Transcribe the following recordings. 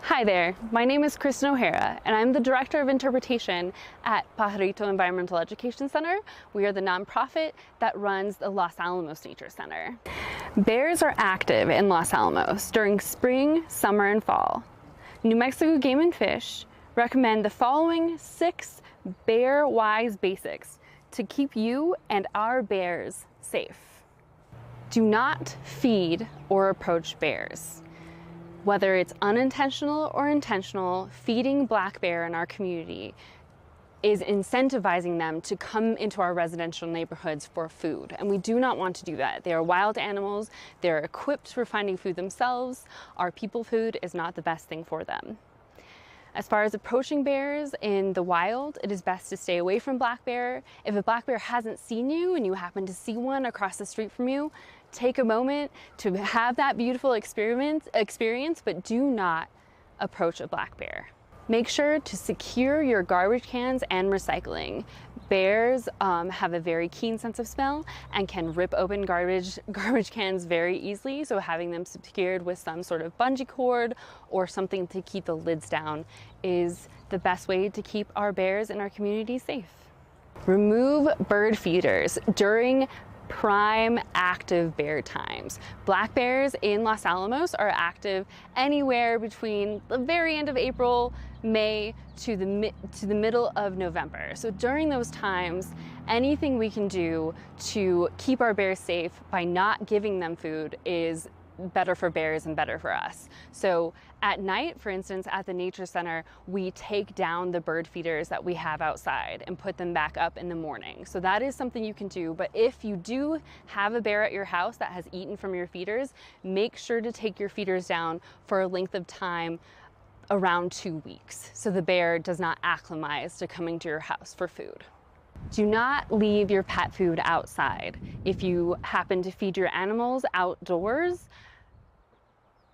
Hi there, my name is Kristen O'Hara and I'm the Director of Interpretation at Pajarito Environmental Education Center. We are the nonprofit that runs the Los Alamos Nature Center. Bears are active in Los Alamos during spring, summer, and fall. New Mexico Game and Fish recommend the following 6 bear-wise basics to keep you and our bears safe. Do not feed or approach bears. Whether it's unintentional or intentional, feeding black bear in our community is incentivizing them to come into our residential neighborhoods for food. And we do not want to do that. They are wild animals. They're equipped for finding food themselves. Our people food is not the best thing for them. As far as approaching bears in the wild, it is best to stay away from black bear. If a black bear hasn't seen you and you happen to see one across the street from you, take a moment to have that beautiful experience, but do not approach a black bear. Make sure to secure your garbage cans and recycling. Bears have a very keen sense of smell and can rip open garbage cans very easily, so having them secured with some sort of bungee cord or something to keep the lids down is the best way to keep our bears in our community safe. Remove bird feeders during prime active bear times. Black bears in Los Alamos are active anywhere between the very end of April, May to the middle of November. So during those times, anything we can do to keep our bears safe by not giving them food is better for bears and better for us. So at night, for instance, at the Nature Center, we take down the bird feeders that we have outside and put them back up in the morning. So that is something you can do. But if you do have a bear at your house that has eaten from your feeders, make sure to take your feeders down for a length of time around 2 weeks, so the bear does not acclimatize to coming to your house for food. Do not leave your pet food outside. If you happen to feed your animals outdoors,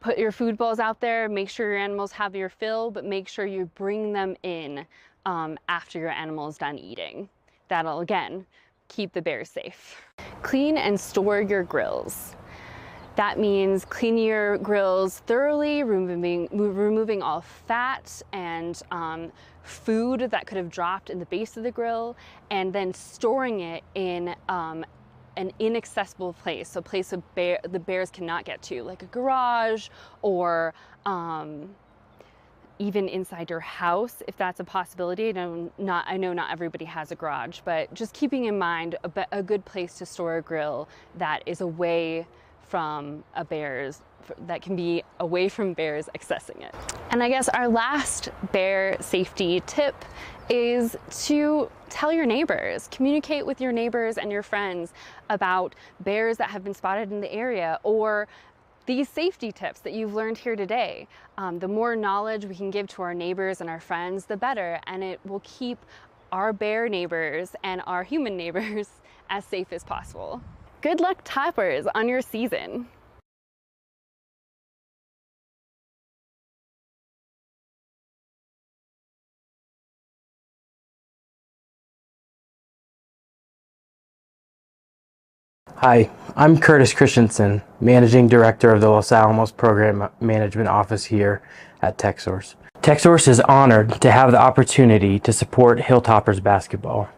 put your food bowls out there, make sure your animals have your fill, but make sure you bring them in after your animal is done eating. That'll, again, keep the bears safe. Clean and store your grills. That means cleaning your grills thoroughly, removing all fat and food that could have dropped in the base of the grill, and then storing it in an inaccessible place, so a place the bears cannot get to, like a garage or even inside your house, if that's a possibility. I know not everybody has a garage, but just keeping in mind a good place to store a grill that is away from that can be away from bears accessing it. And I guess our last bear safety tip is to tell your neighbors, communicate with your neighbors and your friends about bears that have been spotted in the area, or these safety tips that you've learned here today. The more knowledge we can give to our neighbors and our friends, the better, and it will keep our bear neighbors and our human neighbors as safe as possible. Good luck, toppers, on your season. Hi, I'm Curtis Christensen, Managing Director of the Los Alamos Program Management Office here at TechSource. TechSource is honored to have the opportunity to support Hilltoppers basketball.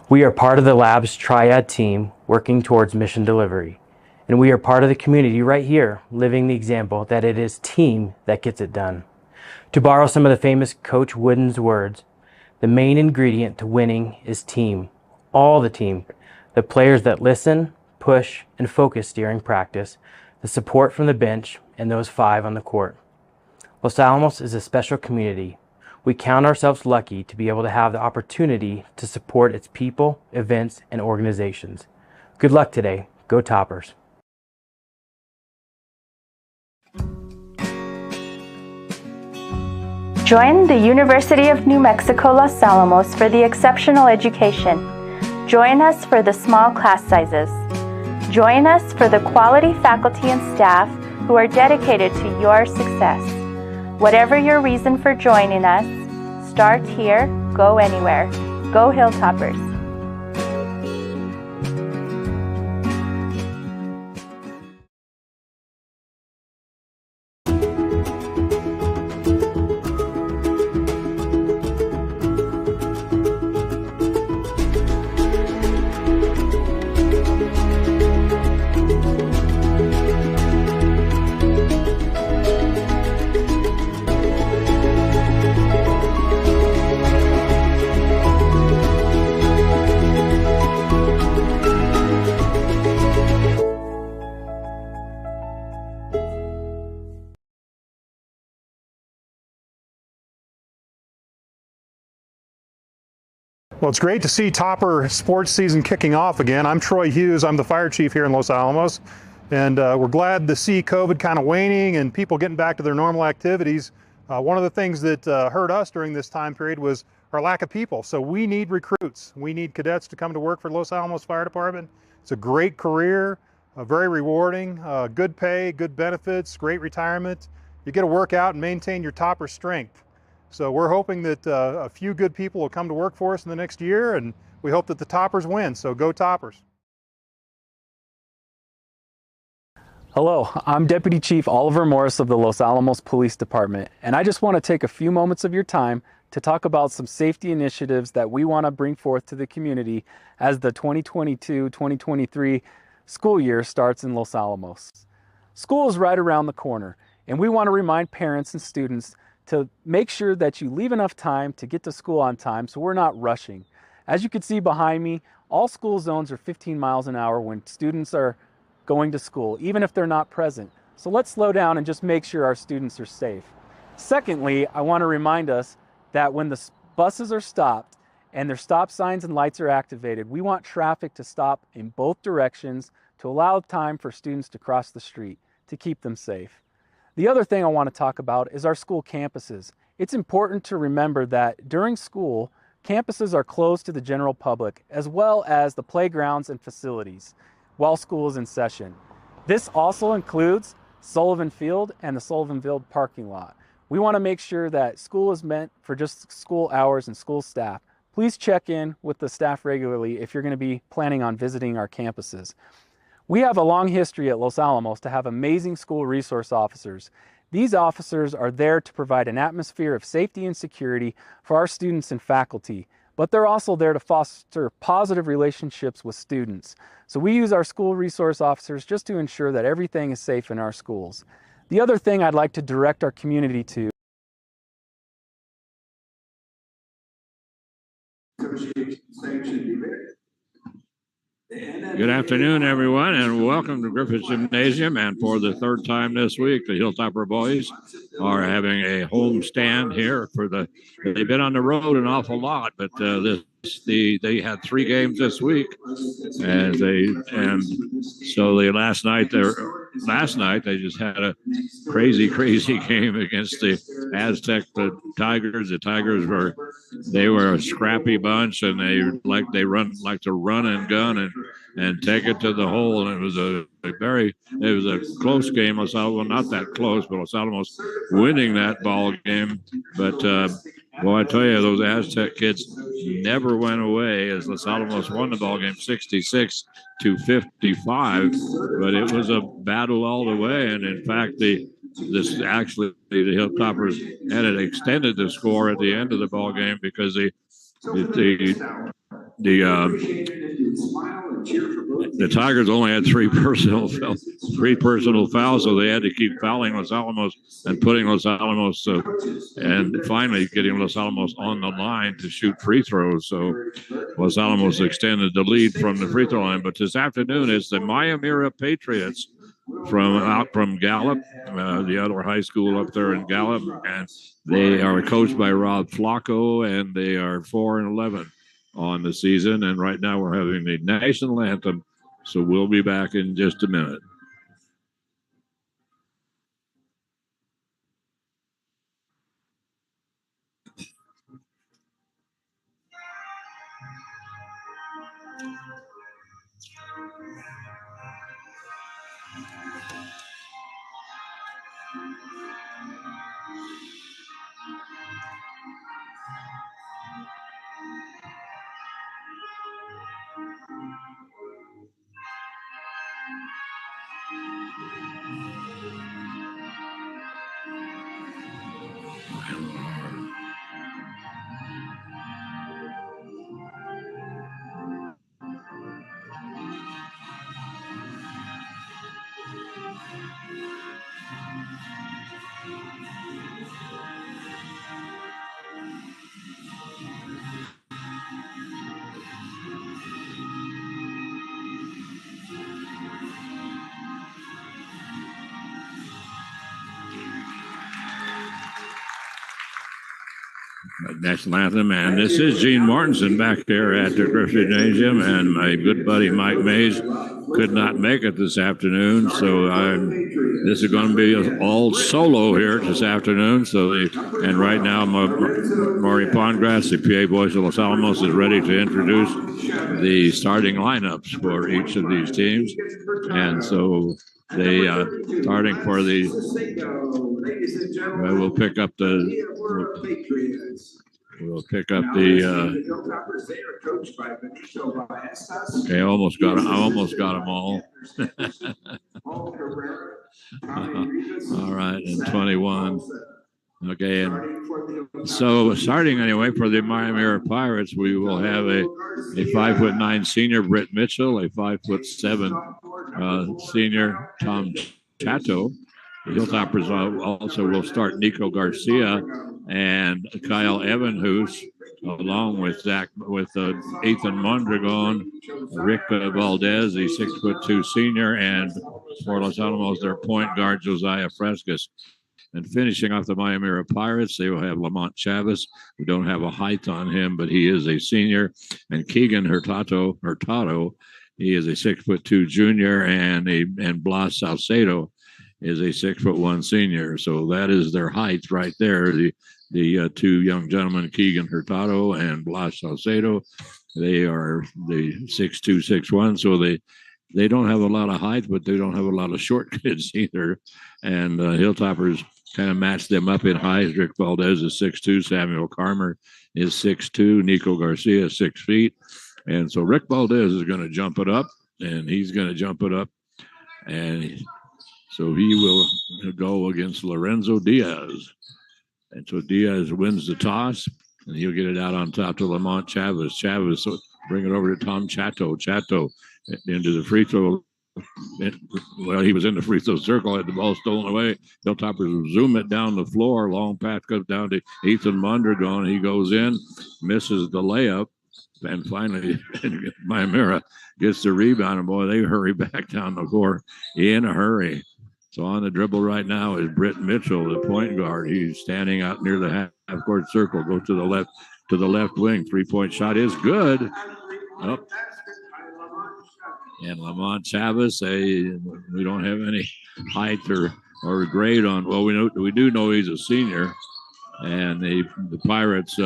We are part of the lab's triad team working towards mission delivery, and we are part of the community right here, living the example that it is team that gets it done. To borrow some of the famous Coach Wooden's words, the main ingredient to winning is team. All the team, the players that listen, push, and focus during practice, the support from the bench, and those 5 on the court. Los Alamos is a special community. We count ourselves lucky to be able to have the opportunity to support its people, events, and organizations. Good luck today. Go Toppers. Join the University of New Mexico Los Alamos for the exceptional education. Join us for the small class sizes. Join us for the quality faculty and staff who are dedicated to your success. Whatever your reason for joining us, start here, go anywhere. Go Hilltoppers! Well, it's great to see Topper sports season kicking off again. I'm Troy Hughes. I'm the fire chief here in Los Alamos. And we're glad to see COVID kind of waning and people getting back to their normal activities. One of the things that hurt us during this time period was our lack of people. So we need recruits. We need cadets to come to work for Los Alamos Fire Department. It's a great career, very rewarding, good pay, good benefits, great retirement. You get to work out and maintain your Topper strength. So we're hoping that a few good people will come to work for us in the next year, and we hope that the Toppers win, so go Toppers. Hello, I'm Deputy Chief Oliver Morris of the Los Alamos Police Department, and I just want to take a few moments of your time to talk about some safety initiatives that we want to bring forth to the community as the 2022-2023 school year starts in Los Alamos. School is right around the corner, and we want to remind parents and students to make sure that you leave enough time to get to school on time so we're not rushing. As you can see behind me, all school zones are 15 miles an hour when students are going to school, even if they're not present. So let's slow down and just make sure our students are safe. Secondly, I want to remind us that when the buses are stopped and their stop signs and lights are activated, we want traffic to stop in both directions to allow time for students to cross the street to keep them safe. The other thing I want to talk about is our school campuses. It's important to remember that during school, campuses are closed to the general public as well as the playgrounds and facilities while school is in session. This also includes Sullivan Field and the Sullivan Field parking lot. We want to make sure that school is meant for just school hours and school staff. Please check in with the staff regularly if you're going to be planning on visiting our campuses. We have a long history at Los Alamos to have amazing school resource officers. These officers are there to provide an atmosphere of safety and security for our students and faculty, but they're also there to foster positive relationships with students. So we use our school resource officers just to ensure that everything is safe in our schools. The other thing I'd like to direct our community to Good afternoon, everyone, and welcome to Griffith Gymnasium. And for the third time this week, the Hilltopper boys are having a home stand here they've been on the road an awful lot, but they had 3 games this week, last night they just had a crazy game against the Aztec Tigers. The Tigers were a scrappy bunch, and they like to run and gun and take it to the hole. And it was a close game. Los Alamos, not that close, but Los Alamos winning that ball game. But boy, I tell you, those Aztec kids never went away as Los Alamos won the ball game 66-55. But it was a battle all the way. And in fact, the Hilltoppers had extended the score at the end of the ball game because the Tigers only had 3 personal fouls, so they had to keep fouling Los Alamos and putting Los Alamos and finally getting Los Alamos on the line to shoot free throws. So Los Alamos extended the lead from the free throw line. But this afternoon, it's the Miyamura Patriots from Gallup, the other high school up there in Gallup, and they are coached by Rob Flacco, and they are 4-11 on the season. And right now we're having the national anthem, so we'll be back in just a minute. national anthem. And this is Gene Mortensen back there at the Griffith Gymnasium, and my good buddy Mike Mays could not make it this afternoon, so this is going to be all solo here this afternoon. And right now, Maury Pondgrass, the PA Boys of Los Alamos, is ready to introduce the starting lineups for each of these teams, and so they starting for the. We'll pick up the. We'll pick up the. Okay, I almost got them all. All right, and 21. Okay, and so starting anyway for the Miyamura Pirates, we will have a 5'9" senior Britt Mitchell, a 5'7" senior Tom Chato. The Hilltoppers also will start Nico Garcia and Kyle Evanhoose, along with Ethan Mondragon, Rick Valdez, the 6'2" senior, and for Los Alamos, their point guard Josiah Frescas. And finishing off the Miyamura Pirates, they will have Lamont Chavez. We don't have a height on him, but he is a senior. And Keegan Hurtado, he is a 6'2" junior, and Blas Salcedo is a 6'1" senior. So that is their height right there. The two young gentlemen, Keegan Hurtado and Blas Salcedo, they are the 6'2", 6'1". So they don't have a lot of height, but they don't have a lot of short kids either. And Hilltoppers kind of match them up in height. Rick Valdez is 6'2", Samuel Carmer is 6'2", Nico Garcia is 6 feet. And so Rick Valdez is going to jump it up, and he's going to jump it up. And so he will go against Lorenzo Diaz. And so Diaz wins the toss, and he'll get it out on top to Lamont Chavez. Chavez bring it over to Tom Chato. Chato into the free throw. Well, he was in the free throw circle, had the ball stolen away. Hilltoppers zoom it down the floor. Long pass goes down to Ethan Mondragon. He goes in, misses the layup, and finally Miyamura gets the rebound. And boy, they hurry back down the court in a hurry. So on the dribble right now is Britt Mitchell, the point guard. He's standing out near the half-court circle. Goes to the left wing. 3-point shot is good. Up. And Lamont Chavez, we don't have any height or grade on. Well, we do know he's a senior, and the Pirates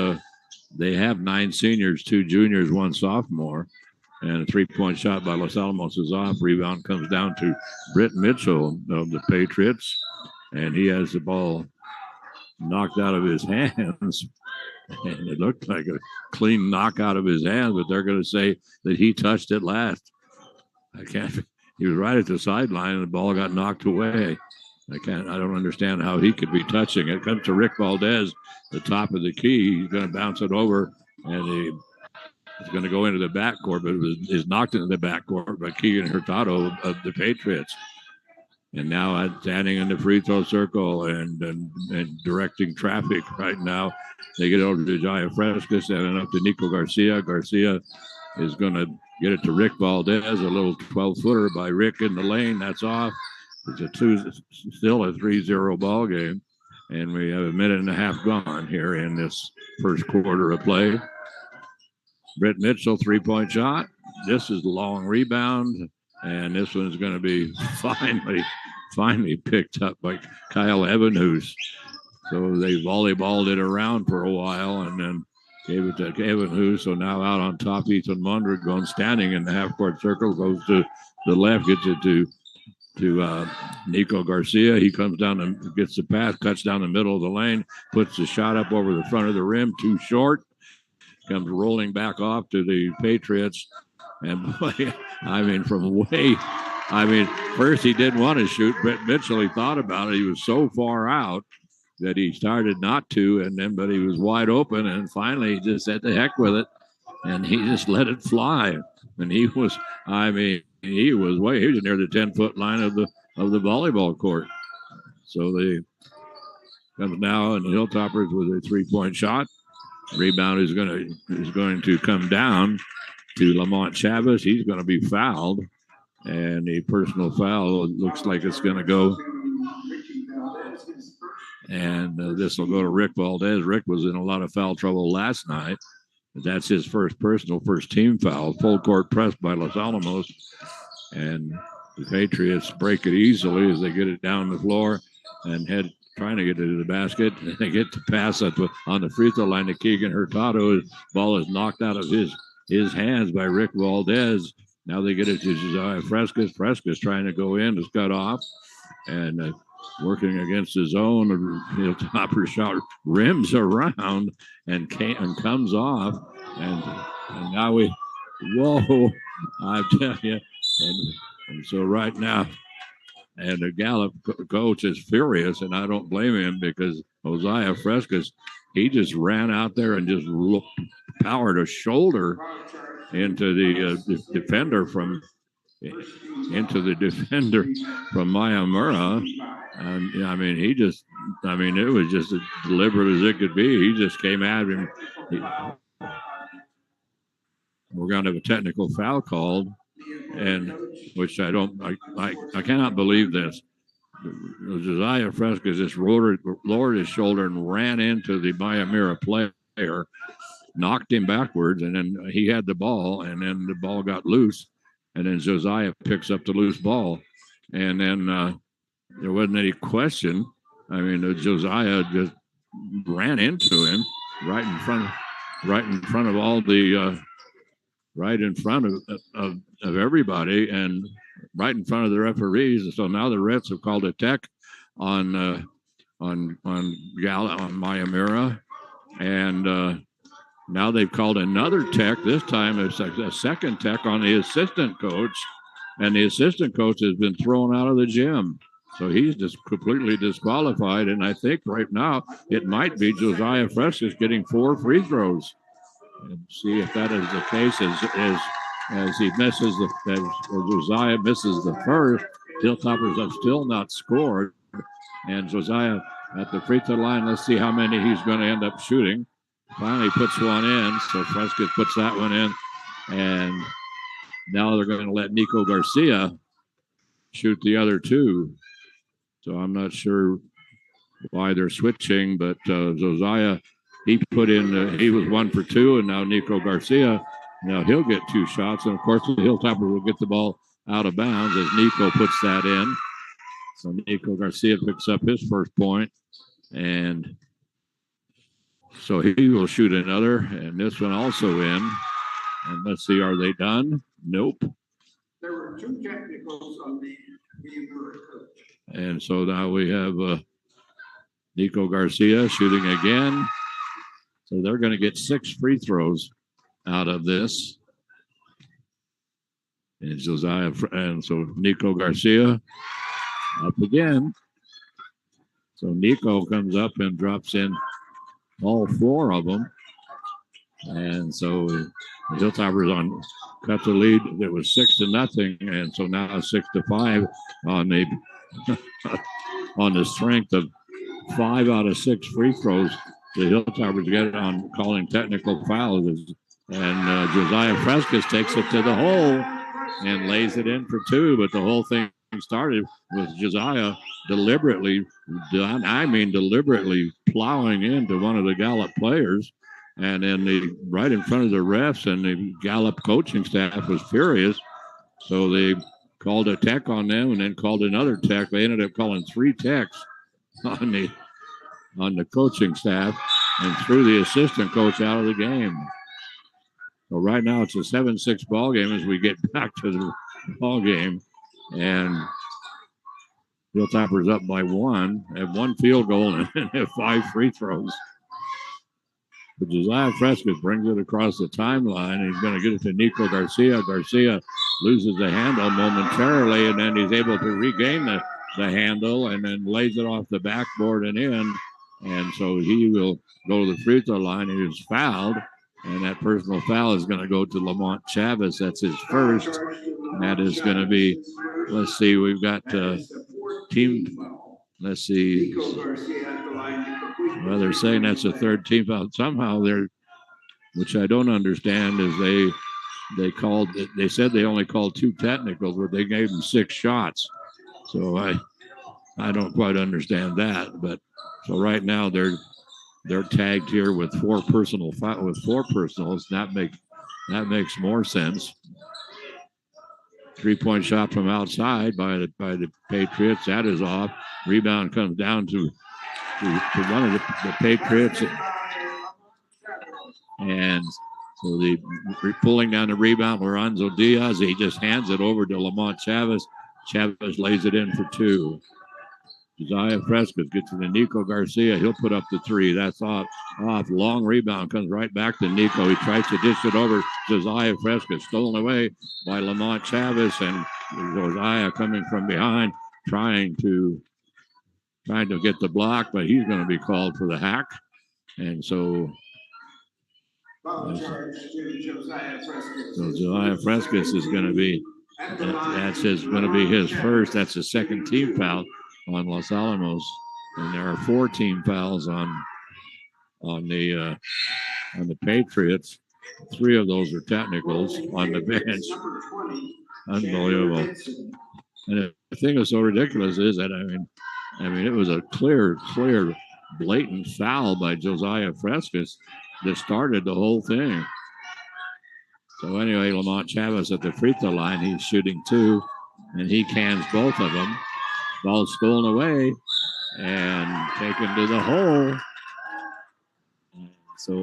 they have 9 seniors, 2 juniors, 1 sophomore, and a 3-point shot by Los Alamos is off. Rebound comes down to Britt Mitchell of the Patriots, and he has the ball knocked out of his hands. And it looked like a clean knock out of his hands, but they're going to say that he touched it last. He was right at the sideline, and the ball got knocked away. I don't understand how he could be touching it. Comes to Rick Valdez, the top of the key. He's going to bounce it over, and it's going to go into the backcourt, but it was knocked into the backcourt by Keegan Hurtado of the Patriots. And now standing in the free throw circle and directing traffic right now. They get over to Josiah Frescas and up to Nico Garcia. Garcia is going to get it to Rick Valdez, a little 12-footer by Rick in the lane. That's off. It's still a 3-0 ball game. And we have a minute and a half gone here in this first quarter of play. Britt Mitchell, 3-point shot. This is the long rebound. And this one's going to be finally picked up by Kyle Evanhoose. So they volleyballed it around for a while and then gave it to Evanhoose. So now out on top, Ethan Mondragon standing in the half-court circle, goes to the left, gets it to Nico Garcia. He comes down and gets the pass, cuts down the middle of the lane, puts the shot up over the front of the rim, too short. Comes rolling back off to the Patriots. And boy, first he didn't want to shoot. Britt Mitchell, he thought about it. He was so far out that he started not to, but he was wide open, and finally he just said the heck with it, and he just let it fly. And he was near the 10-foot line of the volleyball court. So they comes now, and the Hilltoppers with a 3-point shot. Rebound is going to come down to Lamont Chavez. He's going to be fouled, and a personal foul looks like it's going to go. And this will go to Rick Valdez. Rick was in a lot of foul trouble last night. That's his first team foul. Full court press by Los Alamos. And the Patriots break it easily as they get it down the floor and trying to get it to the basket. And they get the pass on the free throw line to Keegan Hurtado. His ball is knocked out of his hands by Rick Valdez. Now they get it to Josiah Frescas. Frescas trying to go in, is cut off. And working against his own, Topper shot rims around and comes off. And now whoa, I tell you. And so right now, and the Gallup coach is furious, and I don't blame him, because Josiah Frescas, he just ran out there and just powered a shoulder into the defender from Miyamura. And I mean, it was just as deliberate as it could be. He just came at him. We're going to have a technical foul called, and which I cannot believe this. Josiah Frescas just lowered his shoulder and ran into the Miyamura player, knocked him backwards, and then he had the ball, and then the ball got loose, and then Josiah picks up the loose ball, and then there wasn't any question. I mean, Josiah just ran into him right in front of all the. Right in front of everybody, and right in front of the referees. So now the refs have called a tech on Miyamura, and now they've called another tech. This time it's a second tech on the assistant coach, and the assistant coach has been thrown out of the gym. So he's just completely disqualified, and I think right now it might be Josiah Frescas getting 4 free throws. And see if that is the case as he misses as Josiah misses the first. Hilltoppers have still not scored, and Josiah at the free throw line. Let's see how many he's going to end up shooting. Finally puts one in, so Frescas puts that one in, and now they're going to let Nico Garcia shoot the other 2. So I'm not sure why they're switching, but Josiah. He put in, he was 1 for 2, and now Nico Garcia, now he'll get 2 shots. And of course, the Hilltopper will get the ball out of bounds as Nico puts that in. So Nico Garcia picks up his first point, and so he will shoot another, and this one also in. And let's see, are they done? Nope. There were 2 technicals on the Miyamura coach. And so now we have Nico Garcia shooting again. So they're going to get 6 free throws out of this. And Josiah, and so Nico Garcia up again. So Nico comes up and drops in all 4 of them. And so the Hilltoppers cut the lead. It was 6-0. And so now 6-5 on the on the strength of 5 out of 6 free throws. The Hilltoppers get it on calling technical fouls, and Josiah Frescas takes it to the hole and lays it in for 2. But the whole thing started with Josiah deliberately plowing into one of the Gallup players, and then right in front of the refs, and the Gallup coaching staff was furious. So they called a tech on them, and then called another tech. They ended up calling 3 techs on the coaching staff and threw the assistant coach out of the game. So right now it's a 7-6 ball game as we get back to the ball game, and Hilltoppers up by 1, have 1 field goal and have 5 free throws. But Josiah Frescas brings it across the timeline, and he's going to get it to Nico Garcia. Garcia loses the handle momentarily, and then he's able to regain the handle and then lays it off the backboard and in. And so he will go to the free throw line. He is fouled, and that personal foul is going to go to Lamont Chavez. That's his first. And that is going to be, let's see, we've got team, let's see. Well, they're saying that's a 3rd team foul. Somehow which I don't understand, is they said they only called 2 technicals, but they gave them 6 shots. So I don't quite understand that, but So right now they're tagged here with four personals. That makes more sense. 3-point shot from outside by the Patriots. That is off. Rebound comes down to one of the Patriots. And so pulling down the rebound, Lorenzo Diaz. He just hands it over to Lamont Chavez. Chavez lays it in for two. Josiah Frescas gets to Nico Garcia. He'll put up the three. That's off. Long rebound comes right back to Nico. He tries to dish it over. Josiah Frescas stolen away by Lamont Chavez, and Josiah coming from behind, trying to get the block, but he's going to be called for the hack. And so Josiah Frescas is going to be going to be his first. That's the second team foul on Los Alamos, and there are 4 team fouls on the Patriots. 3 of those are technicals on the bench. Unbelievable. And the thing that's so ridiculous is that I mean it was a clear, blatant foul by Josiah Frescas that started the whole thing. So anyway, Lamont Chavez at the free throw line, he's shooting 2, and he cans both of them. Ball stolen away and taken to the hole. So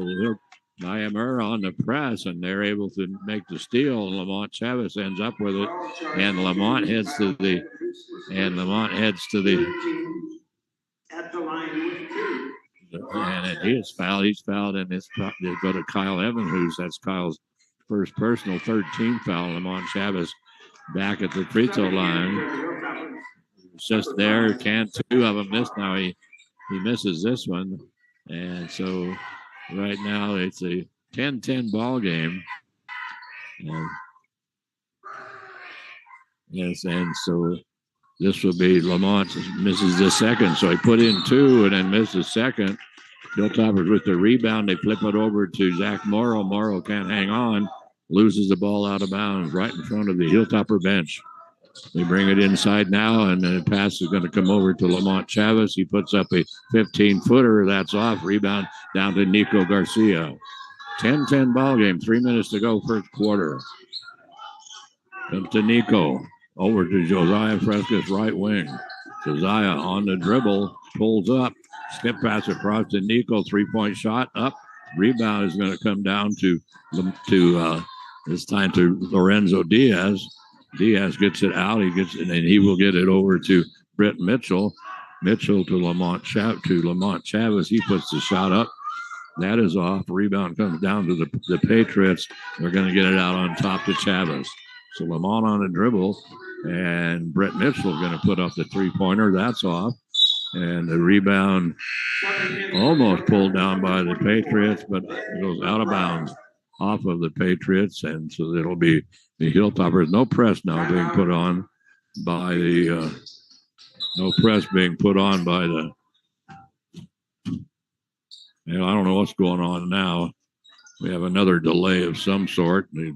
Miyamura on the press, and they're able to make the steal. And Lamont Chavez ends up with it, and Lamont heads to the at the line with 2. And he is fouled. He's fouled, and it's they go to Kyle Evans, that's Kyle's first personal, 3rd team foul. Lamont Chavez back at the free throw line. It's just there. 2 of them missed. Now he misses this one. And so right now it's a 10-10 ball game. Yes, and so this will be Lamont misses the second. So he put in 2 and then missed the second. Hilltoppers with the rebound. They flip it over to Zach Morrow. Morrow can't hang on. Loses the ball out of bounds right in front of the Hilltopper bench. They bring it inside now, and the pass is going to come over to Lamont Chavez. He puts up a 15-footer. That's off. Rebound down to Nico Garcia. 10-10 ball game. 3 minutes to go, first quarter. Comes to Nico. Over to Josiah Frescas, right wing. Josiah on the dribble. Pulls up. Skip pass across to Nico. 3-point shot up. Rebound is going to come down to this time to Lorenzo Diaz. Diaz gets it out. He gets it, and he will get it over to Brett Mitchell. Mitchell to Lamont Chavez. He puts the shot up. That is off. Rebound comes down to the Patriots. They're going to get it out on top to Chavez. So Lamont on the dribble, and Brett Mitchell is going to put up the 3-pointer. That's off. And the rebound almost pulled down by the Patriots, but it goes out of bounds off of the Patriots. And so it'll be the Hilltoppers. No press now being put on by the I don't know what's going on now. We have another delay of some sort. The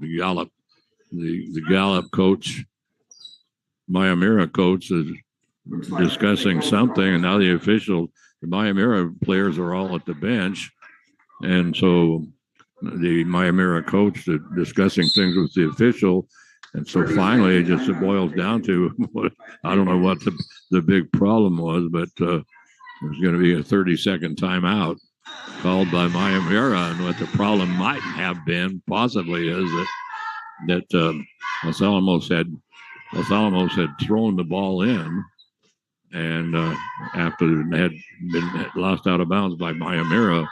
Gallup coach, Miyamura coach, is discussing something, and now the Miyamura players are all at the bench, and so the Miyamura coach is discussing things with the official, and so finally it just boils down to I don't know what the big problem was, but there's going to be a 30-second timeout called by Miyamura, and what the problem might have been possibly is that Los Alamos had thrown the ball in, and after it had been lost out of bounds by Miyamura.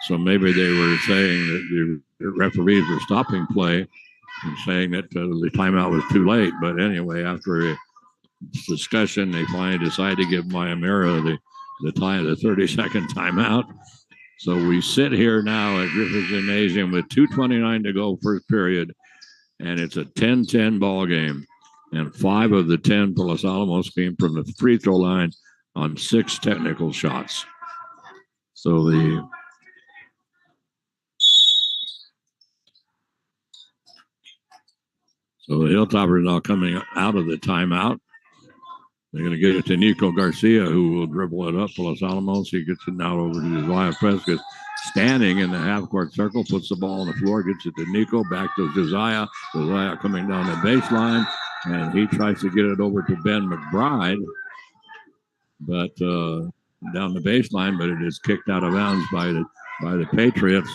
So maybe they were saying that the referees were stopping play and saying that the timeout was too late. But anyway, after a discussion, they finally decided to give Miyamura the 30-second timeout. So we sit here now at Griffith Gymnasium with 2:29 to go, first period, and it's a 10-10 ball game. And 5 of the 10 for Los Alamos came from the free throw line on 6 technical shots. So the Hilltoppers now coming out of the timeout. They're going to get it to Nico Garcia, who will dribble it up for Los Alamos. He gets it now over to Josiah Frescas, standing in the half-court circle, puts the ball on the floor, gets it to Nico, back to Josiah. Josiah coming down the baseline, and he tries to get it over to Ben McBride, but down the baseline, but it is kicked out of bounds by the Patriots.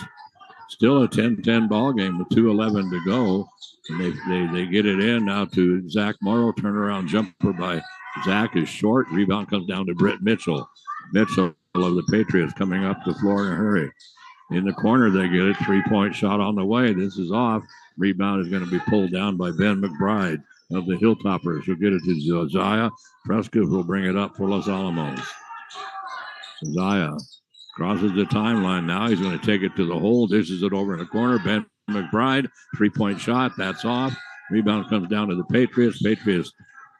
Still a 10-10 ball game with 2:11 to go. And they get it in now to Zach Morrow. Turnaround jumper by Zach is short. Rebound comes down to Britt Mitchell. Mitchell of the Patriots coming up the floor in a hurry. In the corner, they get it. 3-point shot on the way. This is off. Rebound is going to be pulled down by Ben McBride of the Hilltoppers, who get it to Josiah. Frescas will bring it up for Los Alamos. Josiah crosses the timeline now. He's going to take it to the hole. Dishes it over in the corner. Ben McBride, 3-point shot. That's off. Rebound comes down to the Patriots. Patriots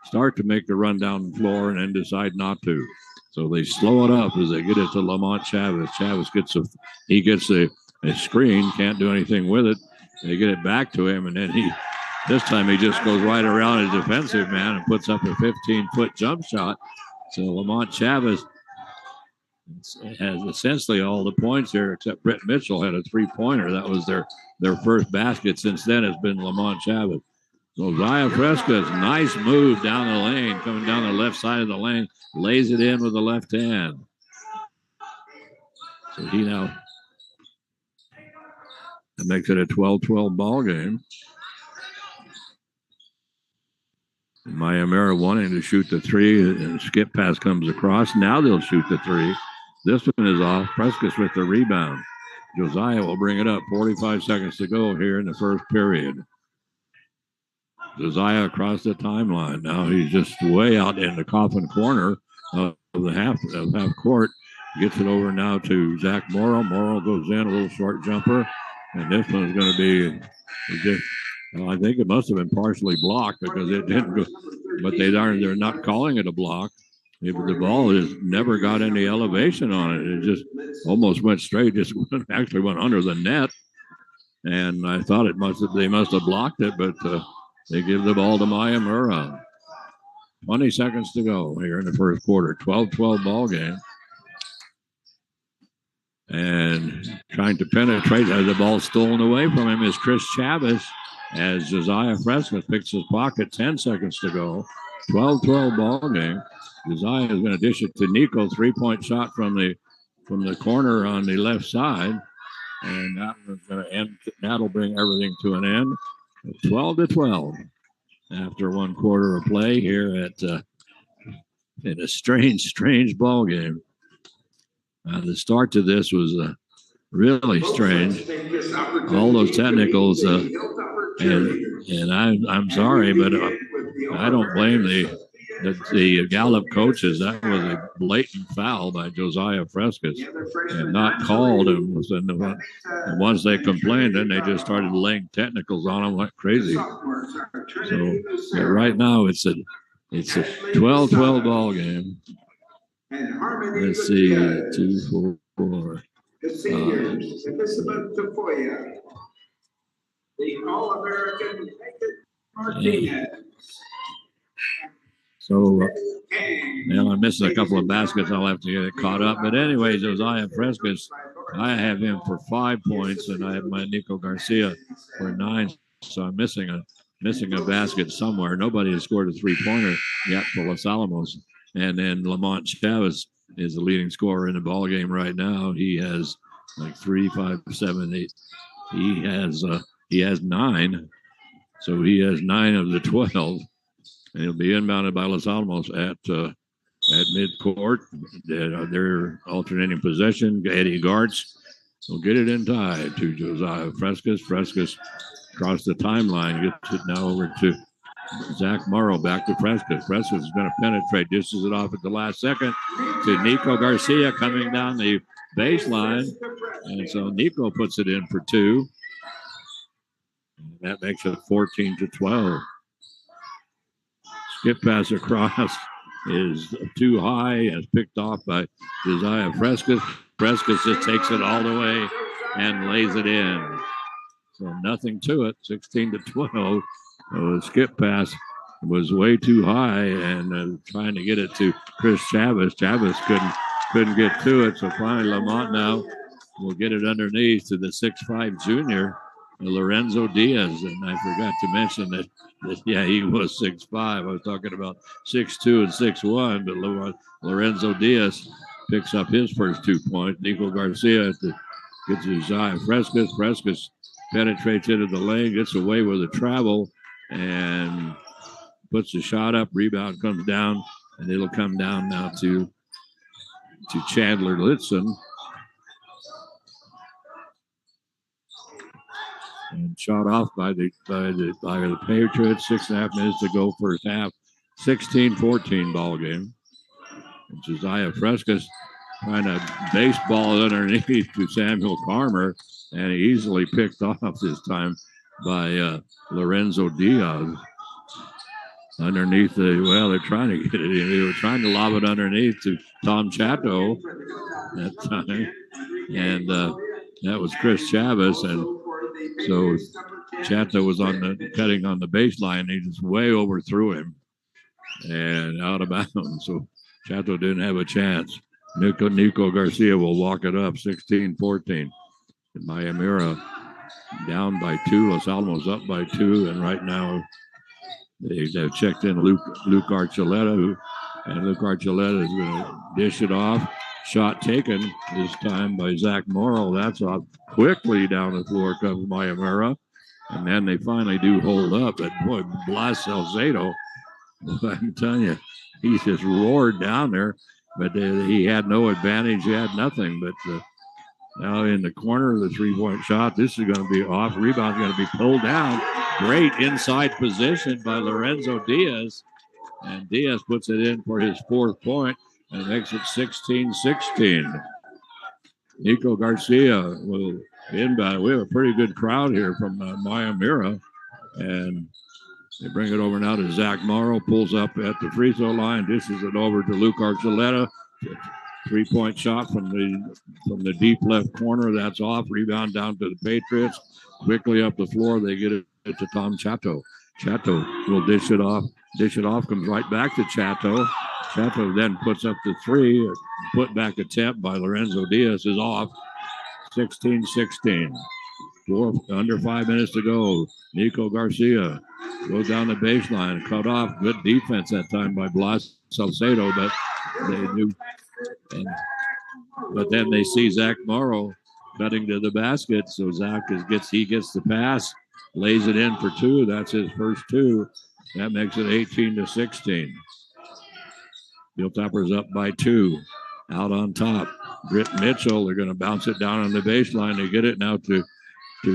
start to make the run down the floor and then decide not to. So they slow it up as they get it to Lamont Chavez. Chavez gets a screen, can't do anything with it. They get it back to him, and then this time he just goes right around a defensive man and puts up a 15-foot jump shot. So Lamont Chavez has essentially all the points here, except Britt Mitchell had a 3-pointer. That was their first basket. Since then, it's been Lamont Chavez. Josiah Frescas, nice move down the lane, coming down the left side of the lane, lays it in with the left hand. So he now makes it a 12-12 ball game. Miyamura wanting to shoot the three, and skip pass comes across. Now they'll shoot the three. This one is off. Frescas with the rebound. Josiah will bring it up. 45 seconds to go here in the first period. Josiah across the timeline. Now he's just way out in the coffin corner of the half court. Gets it over now to Zach Morrow. Morrow goes in, a little short jumper. And this one's going to be I think it must have been partially blocked because it didn't go, but they're not calling it a block. The ball has never got any elevation on it. It just almost went straight, actually went under the net. And I thought they must have blocked it, but they give the ball to Miyamura. 20 seconds to go here in the first quarter. 12-12 ball game. And trying to penetrate as the ball stolen away from him is Chris Chavez, as Josiah Frescas picks his pocket. 10 seconds to go. 12-12 ball game. Josiah is going to dish it to Nico. 3-point shot from the corner on the left side. And that was going to end. That'll bring everything to an end. 12-12 after one quarter of play here at in a strange ball game. The start to this was really strange. All those technicals, and I'm sorry, but I don't blame the Gallup coaches. That was a blatant foul by Josiah Frescas and not called. And once they complained, then they just started laying technicals on them like crazy. So right now it's a 12-12 ball game. Let's see, 2, 4. The seniors, Elizabeth Tafoya, the All-American Martinez. So now I'm missing a couple of baskets. I'll have to get it caught up. But anyway, Josiah Frescas, I have him for 5 points, and I have my Nico Garcia for 9. So I'm missing a basket somewhere. Nobody has scored a 3-pointer yet for Los Alamos. And then Lamont Chavez is the leading scorer in the ball game right now. He has like 3, 5, 7, 8. He has 9. So he has 9 of the 12. And he'll be inbounded by Los Alamos at midcourt. They're alternating possession. Eddie Gartz will get it in tie to Josiah Frescas. Frescas across the timeline, gets it now over to Zach Morrow, back to Frescas. Frescas is going to penetrate, dishes it off at the last second to Nico Garcia coming down the baseline. And so Nico puts it in for 2. That makes it 14-12. Skip pass across is too high and is picked off by Josiah Frescas. Frescas just takes it all the way and lays it in. So nothing to it, 16-12. So the skip pass was way too high, and trying to get it to Chris Chavez. Chavez couldn't get to it, so finally Lamont now will get it underneath to the 6'5" junior, Lorenzo Diaz. And I forgot to mention that yeah, he was 6'5". I was talking about 6'2" and 6'1", but Lorenzo Diaz picks up his first 2 points. Nico Garcia gets his eye. Frescas penetrates into the lane, gets away with a travel, and puts the shot up. Rebound comes down, and it'll come down now to Chandler Litson. And shot off by the Patriots. 6.5 minutes to go first half. 16-14 ball game. And Josiah Frescas trying to baseball underneath to Samuel Carmer, and he easily picked off this time by Lorenzo Diaz. Underneath they're trying to get it in. They were trying to lob it underneath to Tom Chato that time. And that was Chris Chavez. And so Chato was cutting on the baseline. He just way overthrew him and out of bounds. So Chato didn't have a chance. Nico Garcia will walk it up, 16-14. And Miyamura down by 2. Los Alamos up by 2. And right now they've checked in Luke Archuleta, and Luke Archuleta is going to dish it off. Shot taken this time by Zach Morrow. That's off quickly down the floor comes Miyamura. And then they finally do hold up. But boy, Blas Salcedo, I'm telling you, he just roared down there. But he had no advantage. He had nothing. But now in the corner of the three-point shot, this is going to be off. Rebound's going to be pulled down. Great inside position by Lorenzo Diaz. And Diaz puts it in for his 4th point and makes it 16-16. Nico Garcia will inbound. We have a pretty good crowd here from Miyamura. And they bring it over now to Zach Morrow. Pulls up at the free throw line. Dishes it over to Luke Archuleta. 3-point shot from the deep left corner. That's off. Rebound down to the Patriots. Quickly up the floor. They get it to Tom Chato. Chato will dish it off. Comes right back to Chato. Chato then puts up the 3. Put back attempt by Lorenzo Diaz is off. 16-16. Under 5 minutes to go. Nico Garcia goes down the baseline. Cut off. Good defense that time by Blas Salcedo, but they do. But then they see Zach Morrow cutting to the basket. So Zach gets the pass, lays it in for 2. That's his first 2. That makes it 18-16. Hilltoppers up by 2. Out on top. Britt Mitchell, they're going to bounce it down on the baseline. They get it now to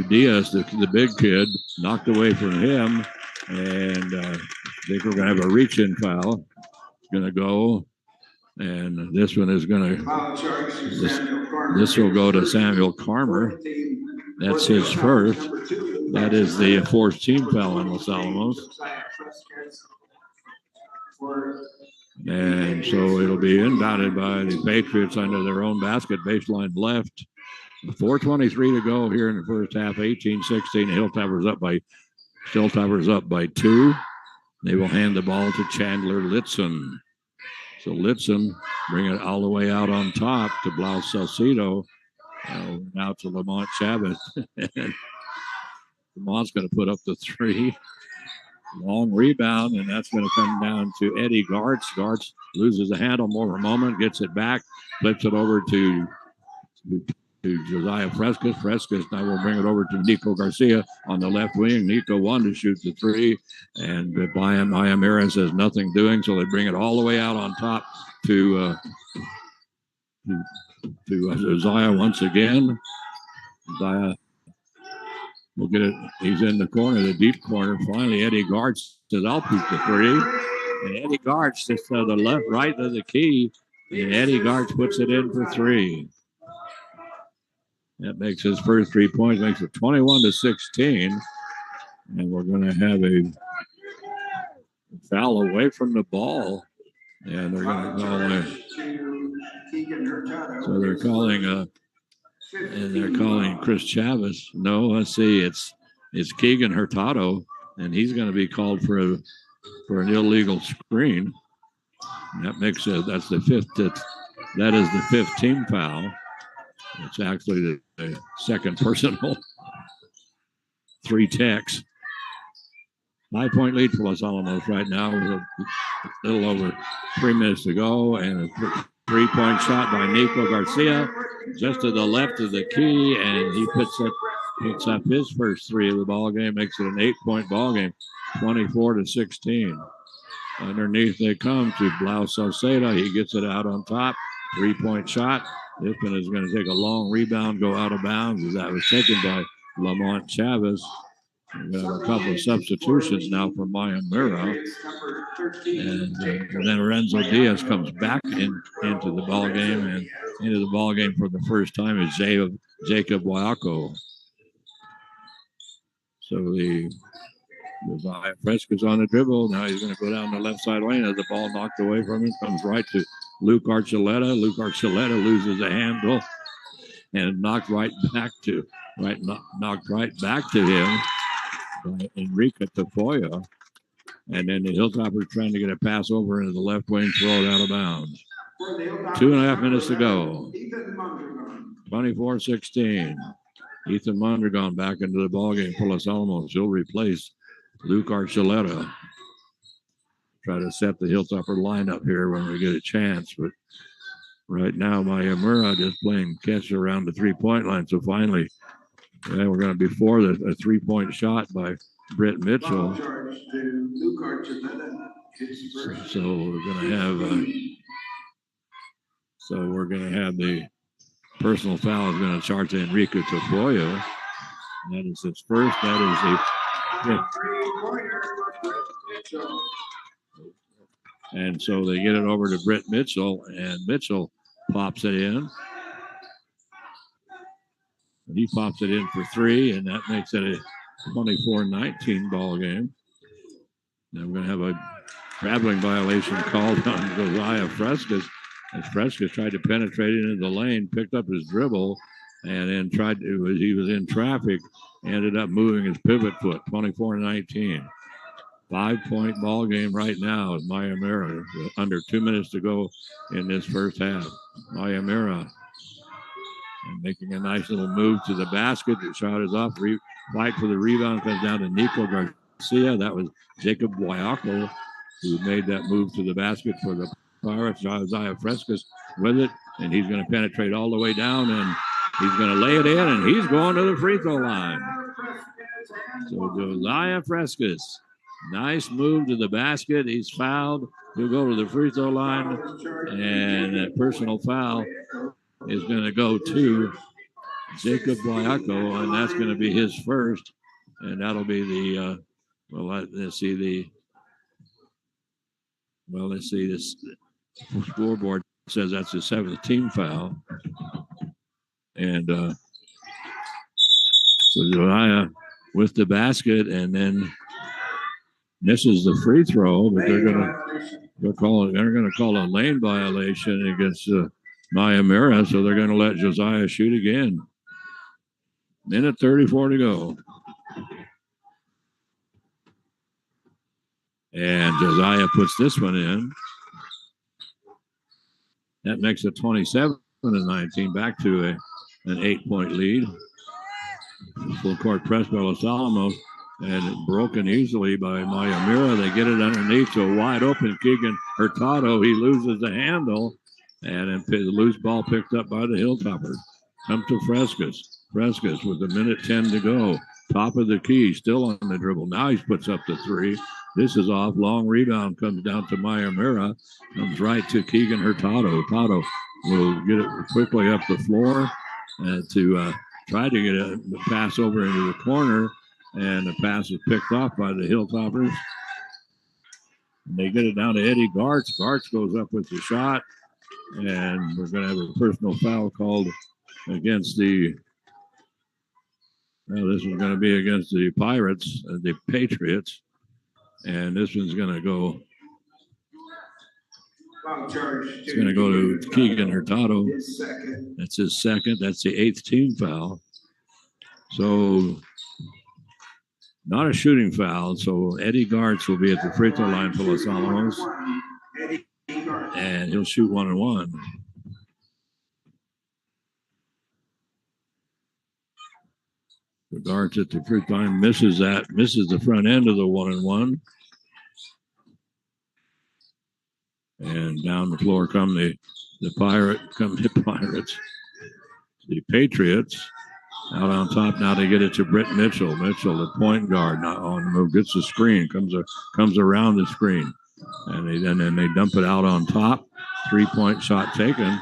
Diaz, the big kid. Knocked away from him. And I think we're going to have a reach-in foul. It's going to go. And this one is going to, this will go to Samuel Carmer. That's his first. That is the 4th team foul on Los Alamos. And so it'll be inbounded by the Patriots under their own basket, baseline left. 4:23 to go here in the first half, 18-16. Hilltoppers up by 2. They will hand the ball to Chandler Litson. So Litson bring it all the way out on top to Blas Salcedo. Now to Lamont Chavez. Lamont's going to put up the 3. Long rebound, and that's going to come down to Eddie Gartz. Gartz loses the handle more a moment, gets it back, flips it over to Josiah Frescas. Frescas now will bring it over to Nico Garcia on the left wing. Nico wanted to shoot the 3, and Miyamura says nothing doing, so they bring it all the way out on top to Josiah once again. Josiah will get it. He's in the corner, the deep corner. Finally, Eddie Gartz says, I'll shoot the 3. And Eddie Gartz just to the left, right of the key. And Eddie Gartz puts it in for 3. That makes his first 3 points, makes it 21-16. And we're going to have a foul away from the ball. And they're going to call so they're calling Chris Chavez. No, let's see, it's Keegan Hurtado, and he's going to be called for for an illegal screen. And that makes it, that's the fifth, that is the fifth team foul. It's actually the second personal. 3 techs. 5-point lead for Los Alamos right now with a little over 3 minutes to go, and a 3-point shot by Nico Garcia just to the left of the key, and he picks up his first 3 of the ball game, makes it an 8-point ball game, 24-16. Underneath they come to Blau Sauceda. He gets it out on top. 3-point shot. This one is going to take a long rebound, go out of bounds, as that was taken by Lamont Chavez. We have a couple of substitutions now for Miyamura. And then Renzo Diaz comes back into the ball game, and into the ball game for the first time is Jacob Waiako. So the Fresca's on the dribble. Now he's going to go down the left side lane as the ball knocked away from him. Comes right to Luke Archuleta. Luke Archuleta loses the handle and knocked right back to him by Enrique Tafoya. And then the Hilltoppers trying to get a pass over into the left wing, throw it out of bounds. 2.5 minutes to go. 24-16. Ethan Mondragon back into the ballgame for Los Alamos. He'll replace Luke Archuleta. Try to set the Hilltopper lineup here when we get a chance. But right now, Miyamura just playing catch around the 3-point line. So finally, we're going to be for a 3-point shot by Britt Mitchell. So we're going to have the personal foul is going to charge to Enrique Tafoya. That is his first. That is a and so they get it over to Britt Mitchell, and Mitchell pops it in. And he pops it in for 3, and that makes it a 24-19 ball game. Now we're going to have a traveling violation called on Josiah Frescas. As Frescas tried to penetrate into the lane, picked up his dribble, and then he was in traffic, ended up moving his pivot foot, 24-19. 5-point ball game right now at Miyamura. Under 2 minutes to go in this first half. Miyamura making a nice little move to the basket. The shot is off. Fight for the rebound comes down to Nico Garcia. That was Jacob Waiako who made that move to the basket for the Pirates. Josiah Frescas with it, and he's going to penetrate all the way down, and he's going to lay it in, and he's going to the free throw line. So Josiah Frescas, nice move to the basket. He's fouled. He'll go to the free throw line, and a personal foul is going to go to Jacob Waiako, and that's going to be his first, and that'll be the let's see this scoreboard says that's the 7th team foul, and so Josiah with the basket, and then misses the free throw, but they're going to call a lane violation against Miyamura, so they're going to let Josiah shoot again. Minute 34 to go. And Josiah puts this one in. That makes it 27-19, back to an 8-point lead. Full court press by Los Alamos, and broken easily by Miyamura. They get it underneath to a wide open Keegan Hurtado. He loses the handle, and then the loose ball picked up by the Hilltoppers. Come to Frescas. Frescas with 1:10 to go. Top of the key, still on the dribble. Now he puts up the 3. This is off. Long rebound comes down to Miyamura. Comes right to Keegan Hurtado. Hurtado will get it quickly up the floor to try to get a pass over into the corner. And the pass is picked off by the Hilltoppers. And they get it down to Eddie Gartz. Gartz goes up with the shot. And we're going to have a personal foul called against the this is going to be against the Pirates, the Patriots. And this one's going to go. It's going to go to Keegan Hurtado. That's his second. That's the 8th team foul. So not a shooting foul. So Eddie Gartz will be at the free throw line for Los Alamos, and he'll shoot 1-1. Gartz at the free throw line misses the front end of the 1-1. And down the floor come the Pirates. The Patriots out on top now. They get it to Britt Mitchell. Mitchell, the point guard, not on the move, gets the screen, comes around the screen, and then they dump it out on top. 3-point shot taken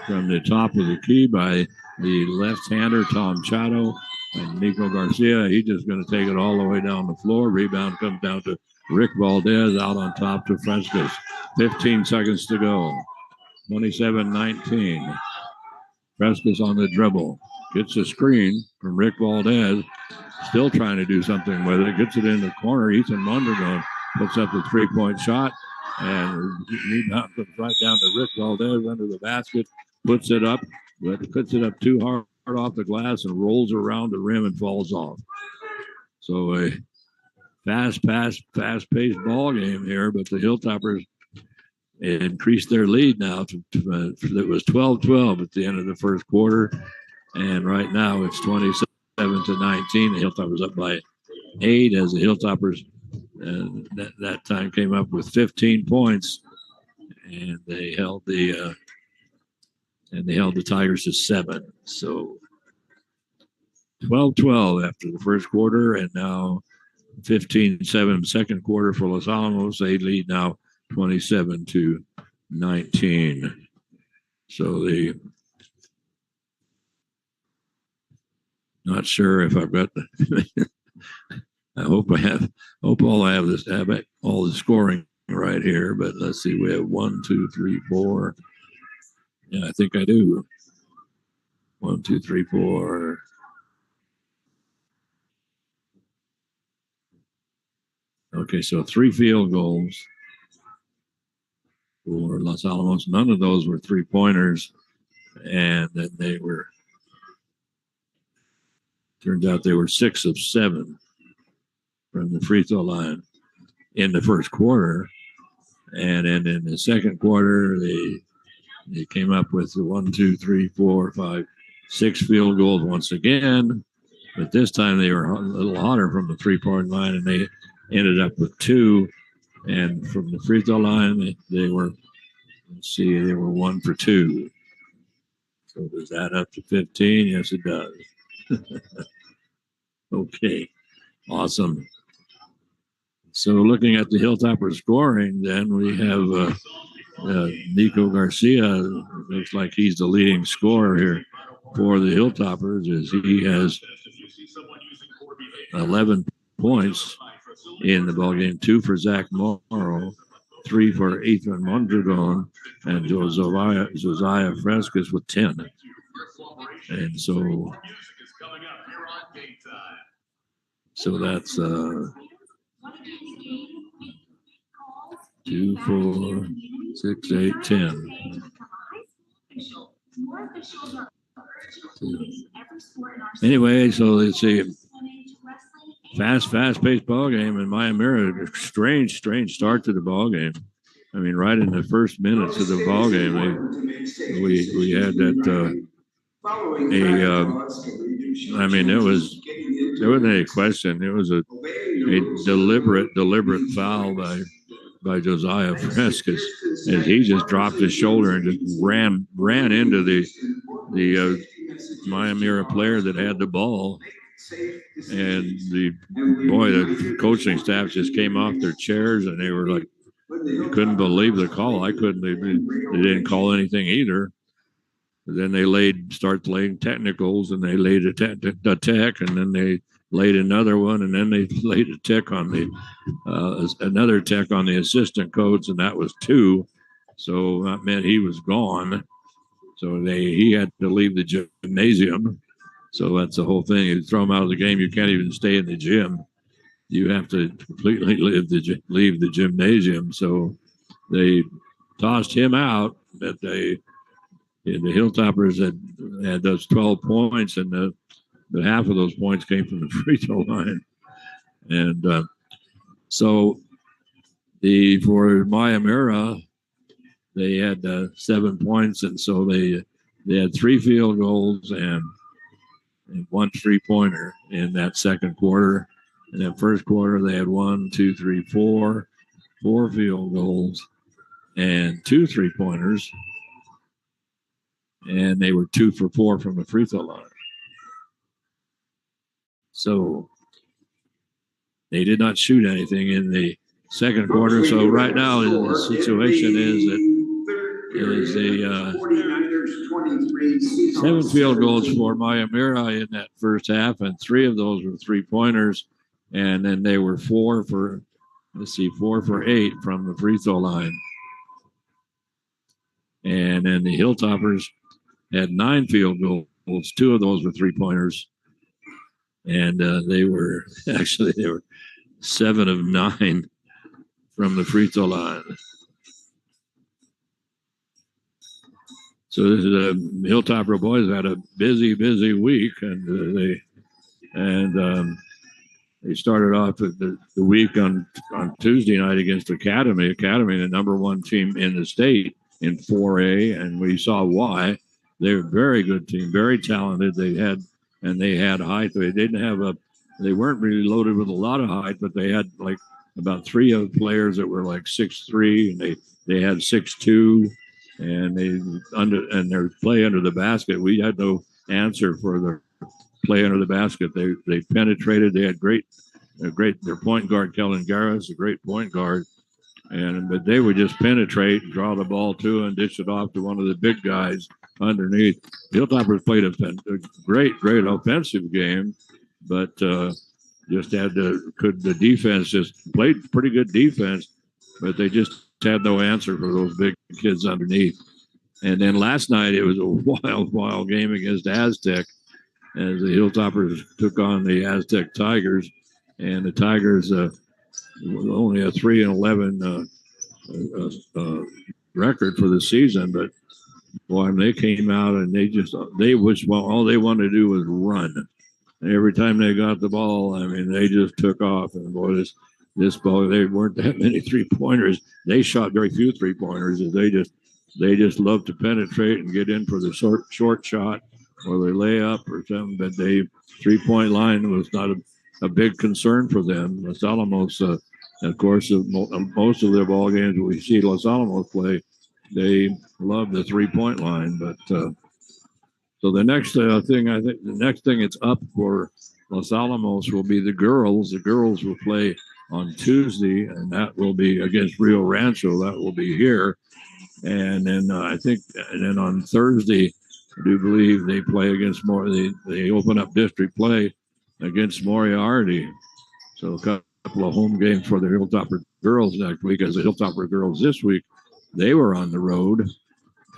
from the top of the key by the left-hander Tom Chato, and Nico Garcia. He's just going to take it all the way down the floor. Rebound comes down to Rick Valdez, out on top to Frescas. 15 seconds to go. 27-19. Frescas on the dribble. Gets a screen from Rick Valdez. Still trying to do something with it. Gets it in the corner. Ethan Mondragon puts up the 3-point shot. And rebound comes right down to Rick Valdez under the basket. Puts it up too hard off the glass and rolls around the rim and falls off. So a fast-paced ball game here, but the Hilltoppers increased their lead now. It was 12-12 at the end of the first quarter, and right now it's 27-19. The Hilltoppers up by 8 as the Hilltoppers that time came up with 15 points, and they held the Tigers to 7. So 12-12 after the first quarter, and now 15-7 second quarter for Los Alamos. They lead now 27-19. So not sure if I've got I hope I have all the scoring right here, but let's see, we have 1, 2, 3, 4. Yeah, I think I do. 1, 2, 3, 4. Okay, so 3 field goals for Los Alamos. None of those were 3-pointers, and then turns out they were 6 of 7 from the free throw line in the first quarter. And then in the second quarter, they came up with the 1, 2, 3, 4, 5, 6 field goals once again. But this time they were a little hotter from the 3-point line, and they ended up with 2. And from the free throw line, they were 1 for 2. So does that up to 15? Yes, it does. Okay, awesome. So looking at the Hilltoppers scoring, then we have Nico Garcia. Looks like he's the leading scorer here for the Hilltoppers, as he has 11 points in the ballgame. 2 for Zach Morrow, 3 for Ethan Mondragon, and Josiah Frescas with 10. And so that's 2, 4, 6, 8, 10. Anyway, so let's see. Fast-paced ball game, and Miyamura, strange start to the ball game. I mean, right in the first minutes of the ball game, we had that I mean, there wasn't any question. It was a deliberate foul by Josiah Frescas, and he just dropped his shoulder and just ran into the Miyamura player that had the ball. And the coaching staff just came off their chairs, and they were like, couldn't believe the call. They didn't call anything either. Then they start laying technicals, and they laid a tech, and then they laid another one, and then they laid a tech on another tech on the assistant coach, and that was 2. So that meant he was gone. So he had to leave the gymnasium. So that's the whole thing. You throw him out of the game, you can't even stay in the gym. You have to completely leave the gymnasium. So they tossed him out, but the Hilltoppers had those 12 points, and the half of those points came from the free throw line. And so for Miyamura, they had 7 points, and so they had 3 field goals and 1 3-pointer in that second quarter. In that first quarter, they had 4 field goals and 2 3-pointers, and they were 2 for 4 from the free throw line. So they did not shoot anything in the second quarter. So right now the situation is the 7 field goals for Miyamura in that first half, and 3 of those were 3-pointers, and then they were 4 for 8 from the free throw line. And then the Hilltoppers had 9 field goals. 2 of those were 3-pointers, and they were 7 of 9 from the free throw line. So this is Hilltopper boys had a busy week, and they started off the week on Tuesday night against Academy, the number 1 team in the state in 4A, and we saw why. They're a very good team, very talented. They had height. They weren't really loaded with a lot of height, but they had like about 3 of the players that were like 6'3", and they had 6'2", and their play under the basket. We had no answer for their play under the basket. They penetrated. They had their point guard Kellen Garris, a great point guard, but they would just penetrate, draw the ball to, and dish it off to one of the big guys underneath. The Hilltoppers played a great offensive game, but just the defense just played pretty good defense, but they just had no answer for those big kids underneath. And then last night it was a wild game against Aztec, as the Hilltoppers took on the Aztec Tigers, and the Tigers only a 3-11 record for the season, but boy, they came out and all they wanted to do was run. And every time they got the ball, I mean, they just took off. And boy, this ball, they weren't that many 3-pointers. They shot very few 3-pointers. They just love to penetrate and get in for the short shot, or they lay up or something. But 3-point line was not a big concern for them. Los Alamos, of course, most of their ball games we see Los Alamos play, they love the 3-point line. But so the next thing it's up for Los Alamos will be the girls. The girls will play on Tuesday, and that will be against Rio Rancho. That will be here. And then on Thursday, I do believe they play against they open up district play against Moriarty. So a couple of home games for the Hilltopper girls next week. As the Hilltopper girls this week, they were on the road,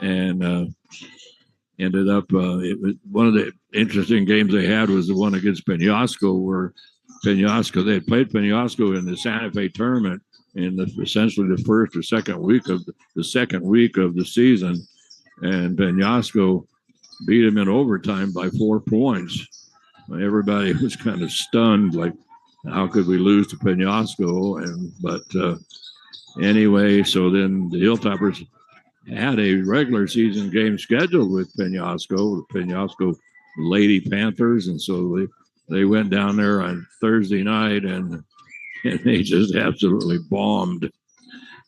and ended up it was one of the interesting games they had was the one against Penasco, where they had played Penasco in the Santa Fe tournament in essentially the first or second week of the season, and Penasco beat them in overtime by 4 points. Everybody was kind of stunned, like, how could we lose to Penasco? But anyway, so then the Hilltoppers had a regular season game scheduled with Penasco, the Penasco Lady Panthers, and so they went down there on Thursday night and they just absolutely bombed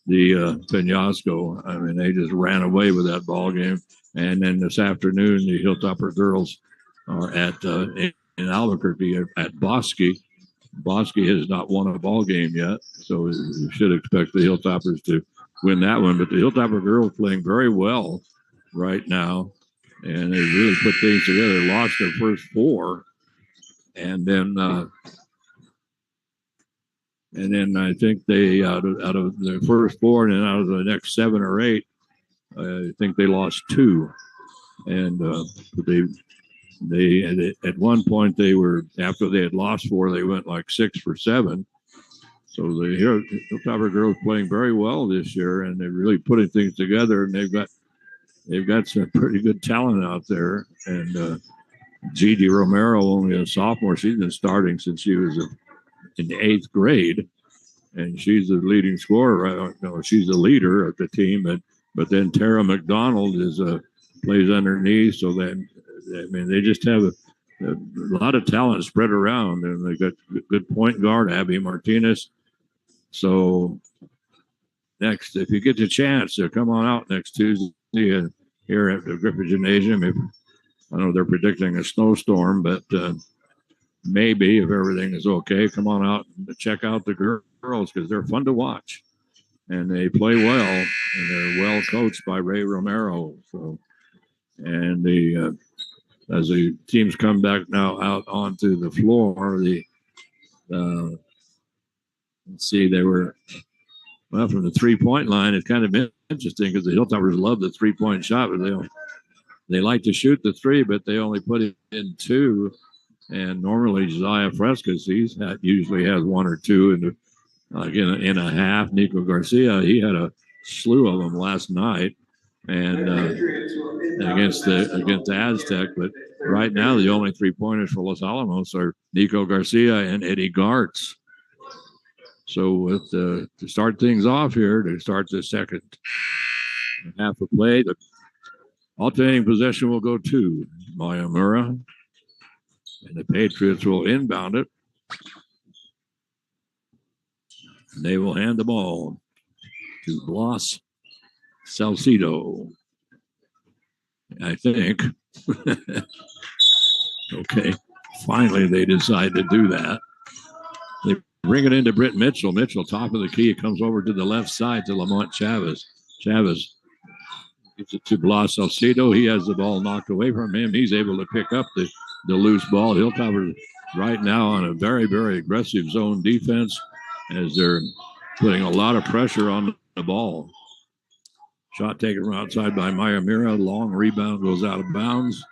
the Penasco. I mean, they just ran away with that ball game. And then this afternoon, the Hilltopper girls are in Albuquerque at Bosque. Bosque has not won a ball game yet, so you should expect the Hilltoppers to win that one. But the Hilltopper girls playing very well right now, and they really put things together. They lost their first 4, and then I think they out of their first 4, and then out of the next 7 or 8, I think they lost 2, and they at one point after they had lost 4, they went like 6 for 7. So the Hilltopper girls playing very well this year, and they're really putting things together. And they've got some pretty good talent out there. And Gigi Romero, only a sophomore, she's been starting since she was in the 8th grade, and she's the leading scorer. No, she's the leader of the team. But then Tara McDonald plays underneath. So then, I mean, they just have a lot of talent spread around, and they got good point guard Abby Martinez. So next, if you get the chance to come on out next Tuesday here at the Griffith Gymnasium, I know they're predicting a snowstorm, but maybe if everything is okay, come on out and check out the girls because they're fun to watch, and they play well, and they're well coached by Ray Romero. So, and as the teams come back now out onto the floor, let's see, they were from the 3-point line. It's kind of interesting because the Hilltoppers love the 3-point shot, but they like to shoot the 3, but they only put it in 2. And normally Josiah Frescas, usually has 1 or 2 in a half. Nico Garcia, he had a slew of them last night, and against the Aztec. But right now, the only 3-pointers for Los Alamos are Nico Garcia and Eddie Gartz. So to start things off here, to start the second half of play, the alternating possession will go to Miyamura, and the Patriots will inbound it. And they will hand the ball to Blas Salcido, I think. Okay, finally they decide to do that. They bring it into Britt Mitchell. Mitchell, top of the key, comes over to the left side to Lamont Chavez. Chavez gets it to Blas Salcido. He has the ball knocked away from him. He's able to pick up the loose ball. Hilltoppers right now on a very, very aggressive zone defense as they're putting a lot of pressure on the ball. Shot taken from outside by Miyamura. Long rebound goes out of bounds.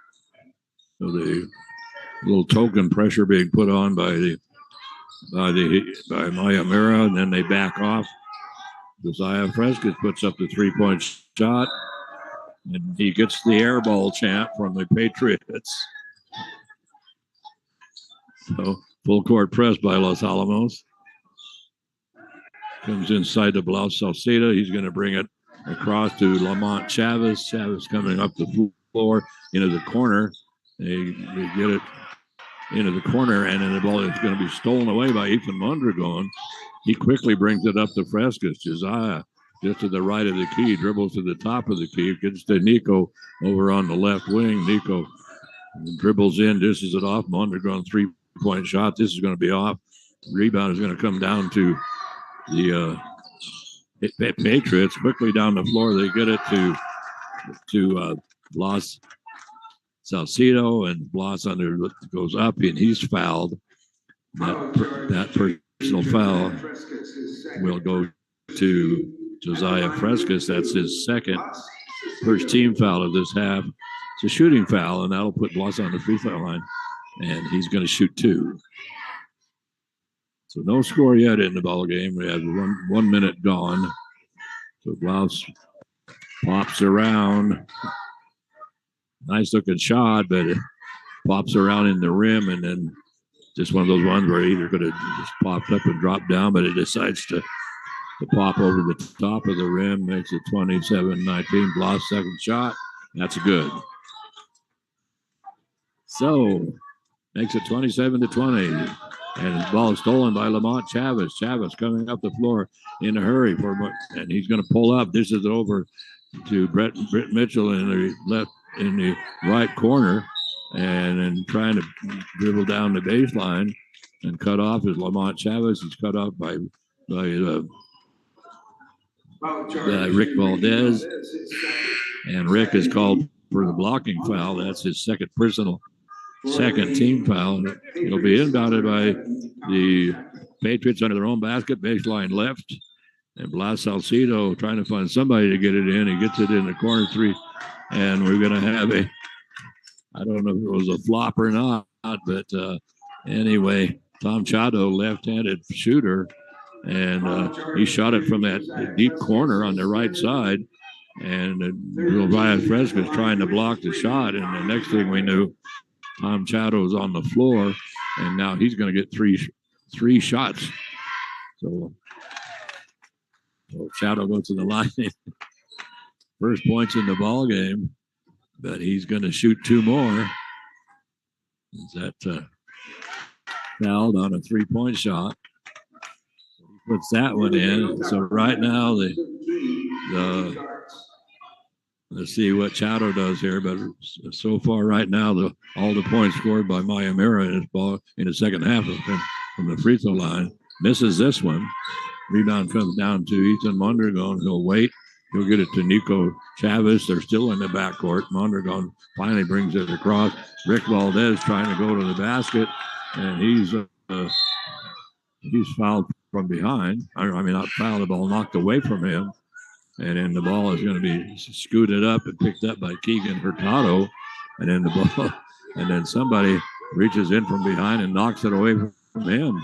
So the little token pressure being put on by Miyamura, and then they back off. Josiah Frescas puts up the 3-point shot, and he gets the air ball chant from the Patriots. So full court press by Los Alamos. Comes inside to Blas Salcido. He's going to bring it across to Lamont Chavez. Chavez coming up the floor into the corner. They get it into the corner, and then the ball is going to be stolen away by Ethan Mondragon. He quickly brings it up to Frescas. Josiah just to the right of the key, dribbles to the top of the key, gets to Nico over on the left wing. Nico dribbles in, dishes it off. Mondragon 3-point shot. This is going to be off. Rebound is going to come down to the Patriots. Quickly down the floor, they get it to Blas Salcido, and Blas goes up, and he's fouled. That personal foul will go to Josiah Frescas. That's his first team foul of this half. It's a shooting foul, and that'll put Blas on the free throw line, and he's going to shoot 2. So no score yet in the ball game. We have 1 minute gone. So Blas pops around. Nice looking shot, but it pops around in the rim, and then just one of those ones where either could have just popped up and dropped down, but it decides to pop over the top of the rim. Makes it 27-19. Blas second shot. That's good. So makes it 27-20. And the ball is stolen by Lamont Chavez. Chavez coming up the floor in a hurry and he's going to pull up. This is over to Britt Mitchell in the right corner, and then trying to dribble down the baseline and cut off is Lamont Chavez. He's cut off by Rick Valdez, and Rick is called for the blocking foul. That's his second team foul. It'll be inbounded by the Patriots under their own basket, baseline left. And Blas Salcido trying to find somebody to get it in. He gets it in the corner 3. And we're going to have I don't know if it was a flop or not, but anyway, Tom Chado, left-handed shooter, and he shot it from that deep corner on the right side. And Josiah Frescas trying to block the shot. And the next thing we knew, Tom Chado was on the floor, and now he's going to get 3 3 shots. So Shadow goes to the line. First points in the ball game, but he's going to shoot 2 more. Is that fouled on a 3-point shot? He puts that one in. So right now the let's see what Shadow does here, but so far right now all the points scored by Miyamura in his ball in the second half from the free throw line. Misses this one. Rebound comes down to Ethan Mondragon. He'll wait. He'll get it to Nico Chavez. They're still in the backcourt. Mondragon finally brings it across. Rick Valdez trying to go to the basket, and he's fouled from behind. I mean, not fouled, the ball knocked away from him. And then the ball is going to be scooted up and picked up by Keegan Hurtado. And then the ball, and then somebody reaches in from behind and knocks it away from him.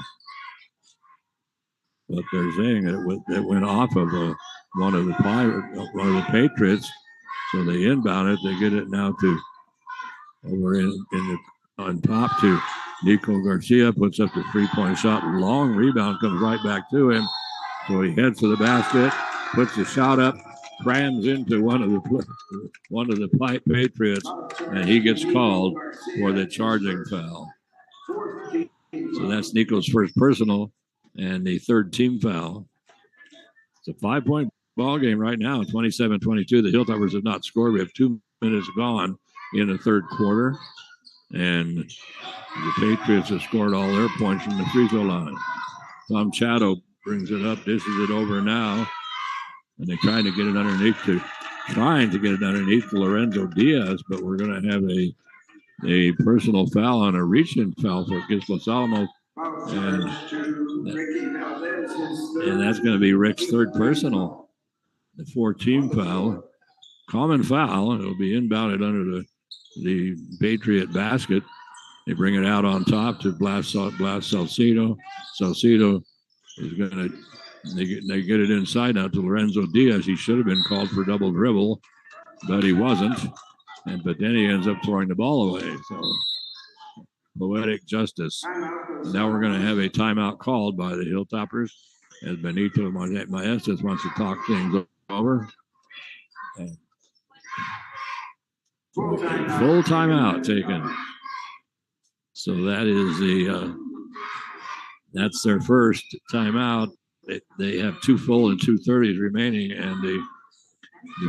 But they're saying it went off of one of the Patriots. So they inbound it. They get it now to over on top to Nico Garcia, puts up the 3-point shot. Long rebound comes right back to him. So he heads for the basket, puts the shot up, crams into one of the Patriots, and he gets called for the charging foul. So that's Nico's first personal and the third team foul. It's a 5-point ball game right now, 27-22. The Hilltoppers have not scored. We have 2 minutes gone in the third quarter, and the Patriots have scored all their points from the free throw line. Tom Chado brings it up, dishes it over now, and they're trying to get it underneath to Lorenzo Diaz, but we're going to have a personal foul on a reach-in foul for against Los Alamos, and that's going to be Rick's third personal, the 4-team foul, common foul, and it'll be inbounded under the Patriot basket. They bring it out on top to Blas Salcido. Salcido is going to, they get it inside now to Lorenzo Diaz. He should have been called for double dribble, but he wasn't. But then he ends up throwing the ball away. So poetic justice. Now we're going to have a timeout called by the Hilltoppers as Benito Maestas wants to talk things over. And full timeout taken. So that is that's their first timeout. They have 2 full and 2 30s remaining, and the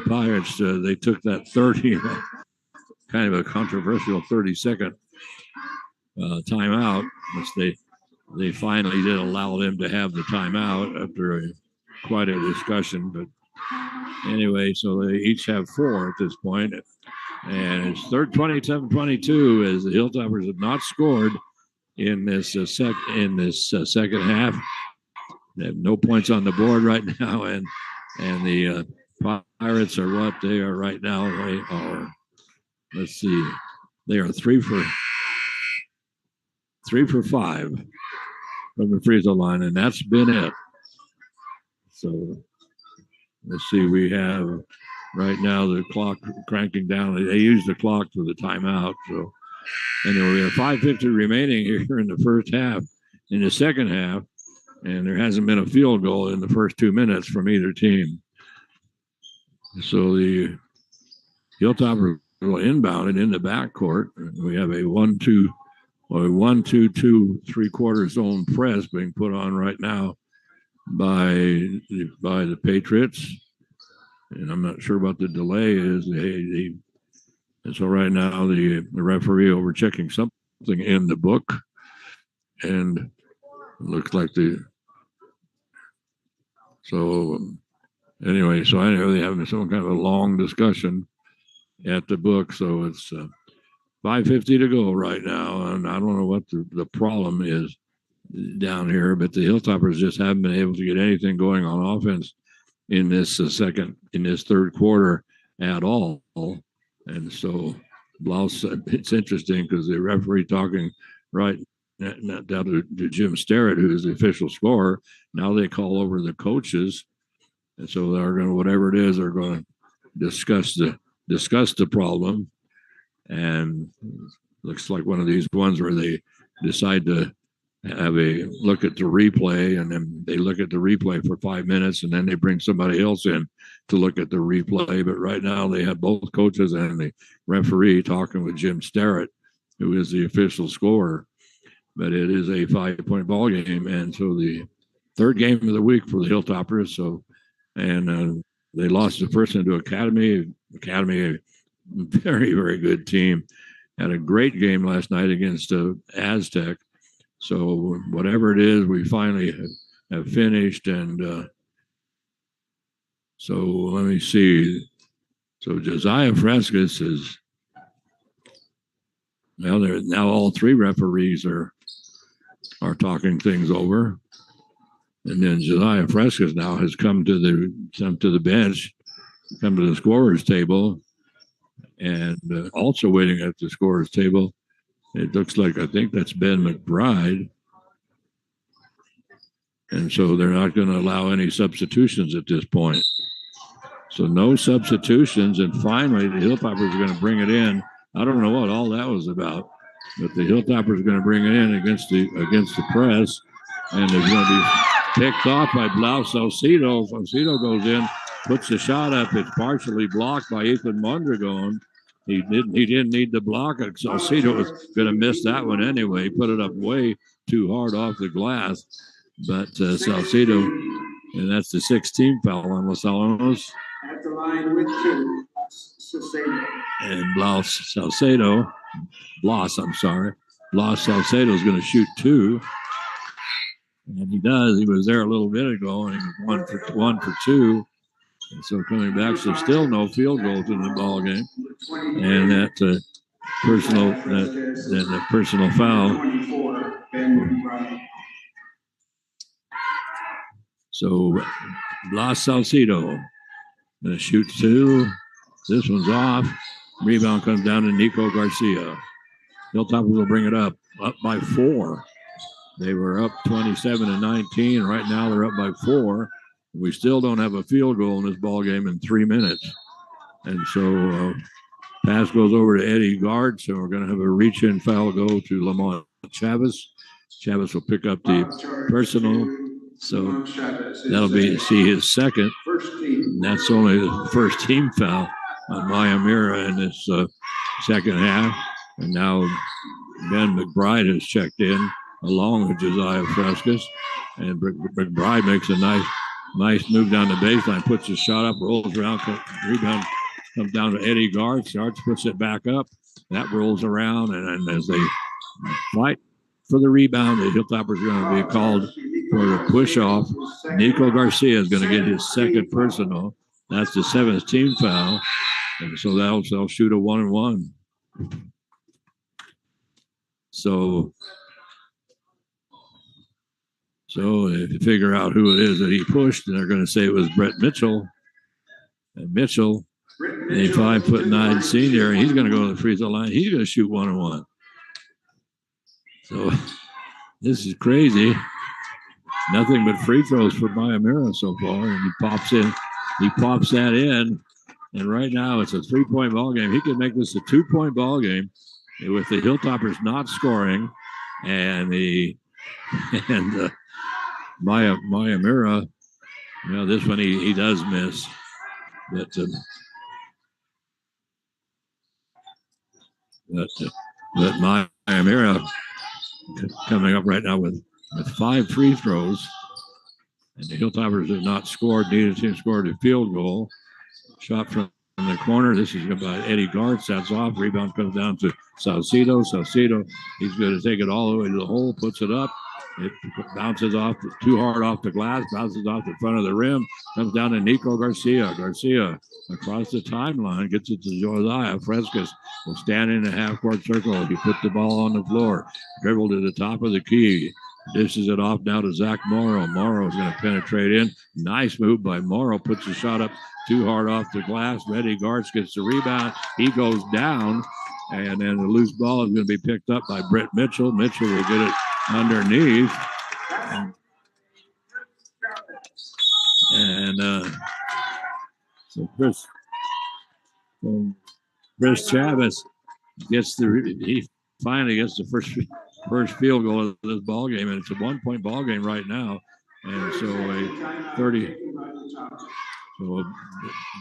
Pirates, they took that 30, kind of a controversial 30-second timeout, which they finally did allow them to have the timeout after quite a discussion. But anyway, so they each have 4 at this point. And it's 27-22 as the Hilltoppers have not scored in this second half. They have no points on the board right now, and the Pirates are what they are right now. They are, let's see, they are 3 for 5 from the free throw line, and that's been it. So let's see, we have right now the clock cranking down. They use the clock for the timeout. So anyway, we have 5:50 remaining here in the first half. In the second half, and there hasn't been a field goal in the first 2 minutes from either team. So the Hilltoppers will inbound it in the backcourt. We have a 1-2, 1-2-2 3/4 zone press being put on right now by the Patriots. And I'm not sure what the delay is. And so right now the referee over checking something in the book, and it looks like anyway, so I know they're having some kind of a long discussion at the book. So it's 5:50 to go right now, and I don't know what the problem is down here, but the Hilltoppers just haven't been able to get anything going on offense in this third quarter at all. And so Blouse, it's interesting because the referee talking right now to Jim Sterrett, who is the official scorer. Now they call over the coaches, and so they're going to, whatever it is, they're going to discuss the problem. And looks like one of these ones where they decide to have a look at the replay, and then they look at the replay for 5 minutes, and then they bring somebody else in to look at the replay. But right now they have both coaches and the referee talking with Jim Starrett, who is the official scorer. But it is a 5-point ball game, and so the third game of the week for the Hilltoppers. So, and they lost the first one to Academy. Academy, a very, very good team, had a great game last night against Aztec. So whatever it is, we finally have finished. And so let me see. So Josiah Frescas is now all three referees are talking things over. And then Josiah Frescas now has come to the bench, come to the scorer's table, and also waiting at the scorer's table. It looks like, I think that's Ben McBride. And so they're not going to allow any substitutions at this point. So no substitutions. And finally, the Hilltoppers are going to bring it in. I don't know what all that was about, but the Hilltoppers are going to bring it in against the press. And they're going to be picked off by Blau Salcido. Salcido goes in, puts the shot up. It's partially blocked by Ethan Mondragon. He didn't need to block it. Salcido was going to miss that one anyway. He put it up way too hard off the glass. But Salcido, and that's the 16th foul on Los Alamos. At the line with two, Salcedo. And Blas Salcido is going to shoot two. And he does. He was there a little bit ago, and he was one for two. And so coming back, so still no field goals in the ball game, and that personal foul. So Blas Salcido gonna shoot two. This one's off. Rebound comes down to Nico Garcia. Hilltoppers will bring it up by 4. They were up 27-19. Right now they're up by 4. We still don't have a field goal in this ball game in 3 minutes. And so pass goes over to Eddie Gard. So we're going to have a reach-in foul go to Lamont Chavez. Chavez will pick up the personal. So that'll be his second. And that's only the first team foul on Miyamura in this second half. And now Ben McBride has checked in along with Josiah Frescas. And McBride makes a nice move down the baseline, puts his shot up, rolls around, rebound comes down to Eddie Gartz. Gartz puts it back up. That rolls around, and as they fight for the rebound, the Hilltoppers are going to be called for the push-off. Nico Garcia is going to get his second personal. That's the 7th team foul. And so they'll shoot a 1-and-1. So if you figure out who it is that he pushed, they're going to say it was Brett Mitchell. And Mitchell, a 5'9" senior, and he's going to go to the free throw line. He's going to shoot 1-and-1. So this is crazy. Nothing but free throws for Miyamura so far, and he pops that in. And right now it's a 3-point ball game. He could make this a 2-point ball game with the Hilltoppers not scoring, and Miyamura, this one he does miss, but Miyamura coming up right now with 5 free throws, and the Hilltoppers have not scored. Neither team scored a field goal. Shot from the corner. This is by Eddie Gartz. That's off. Rebound comes down to Salcido. Salcido, he's going to take it all the way to the hole, puts it up. It bounces off too hard off the glass, bounces off the front of the rim, comes down to Nico Garcia. Garcia across the timeline, gets it to Josiah Frescas. Will stand in a half-court circle. He put the ball on the floor, dribbled to the top of the key. Dishes it off now to Zach Morrow. Morrow is going to penetrate in. Nice move by Morrow. Puts the shot up too hard off the glass. Eddie Gartz gets the rebound. He goes down, and then the loose ball is going to be picked up by Brett Mitchell. Mitchell will get it underneath. And so Chris Chavez he finally gets the first field goal of this ball game, and it's a 1-point ball game right now. And so a 30. So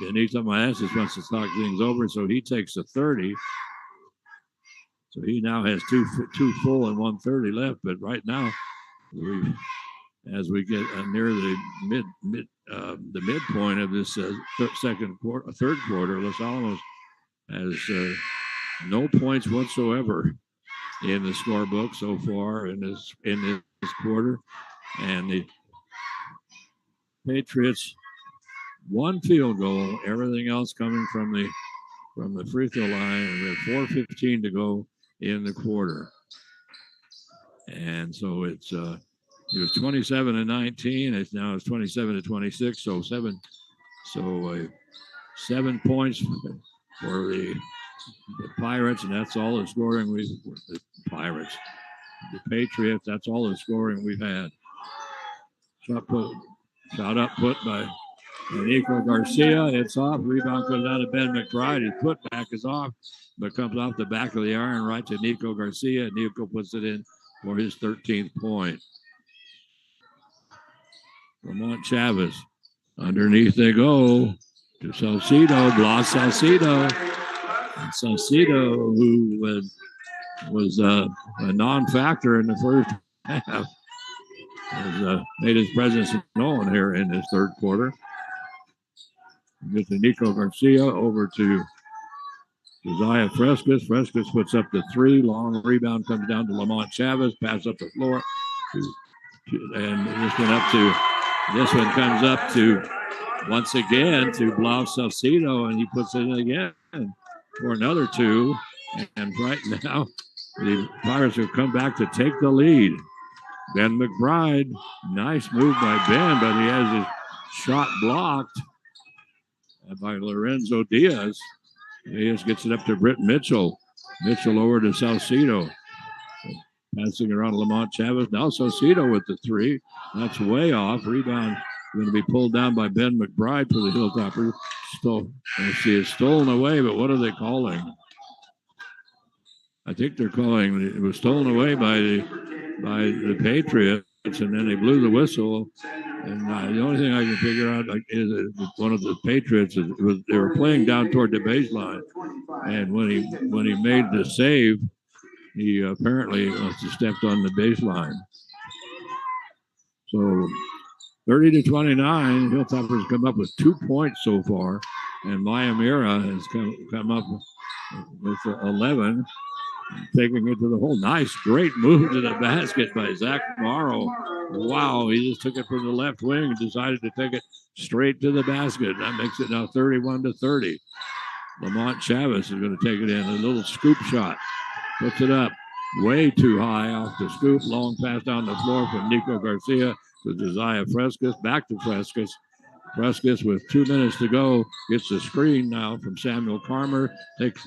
Benito Maestas wants to talk things over, so he takes a 30. So he now has two full and 130 left. But right now, as we get near the midpoint of this third quarter, Los Alamos has no points whatsoever in the scorebook so far in this quarter, and the Patriots one field goal, everything else coming from the free throw line, and we have 4:15 to go in the quarter. And so it was 27-19. It's 27-26. So 7 points for the Pirates, and that's all the scoring the Pirates. The Patriots, that's all the scoring we've had. Shot up put by Nico Garcia. It's off. Rebound comes out of Ben McBride. His putback is off, but comes off the back of the iron right to Nico Garcia. Nico puts it in for his 13th point. Lamont Chavez. Underneath they go to Salcido. Blas Salcido. And Salcido, who was a non-factor in the first half, has made his presence known here in this third quarter. Gets to Nico Garcia over to Josiah Frescas. Frescas puts up the 3. Long rebound comes down to Lamont Chavez. Pass up the floor. And this one comes up to, once again, to Blas Salcido, and he puts it in again for another 2. And right now, the Pirates have come back to take the lead. Ben McBride, nice move by Ben, but he has his shot blocked by Lorenzo Diaz. Diaz gets it up to Britt Mitchell. Mitchell over to Salcido. Passing around Lamont Chavez. Now Salcido with the 3. That's way off. Rebound going to be pulled down by Ben McBride for the Hilltoppers. It's stolen away, but what are they calling? I think they're calling it was stolen away by the Patriots, and then they blew the whistle. And the only thing I can figure out is that one of the Patriots they were playing down toward the baseline, and when he made the save, he apparently must have stepped on the baseline. So 30-29, Hilltoppers come up with 2 points so far, and Miyamura has come up with 11. Taking it to the hole. Nice, great move to the basket by Zach Morrow. Wow, he just took it from the left wing and decided to take it straight to the basket. That makes it now 31-30. Lamont Chavez is going to take it in. A little scoop shot. Puts it up way too high off the scoop. Long pass down the floor from Nico Garcia to Josiah Frescas. Back to Frescas. Frescas with 2 minutes to go gets the screen now from Samuel Carmer.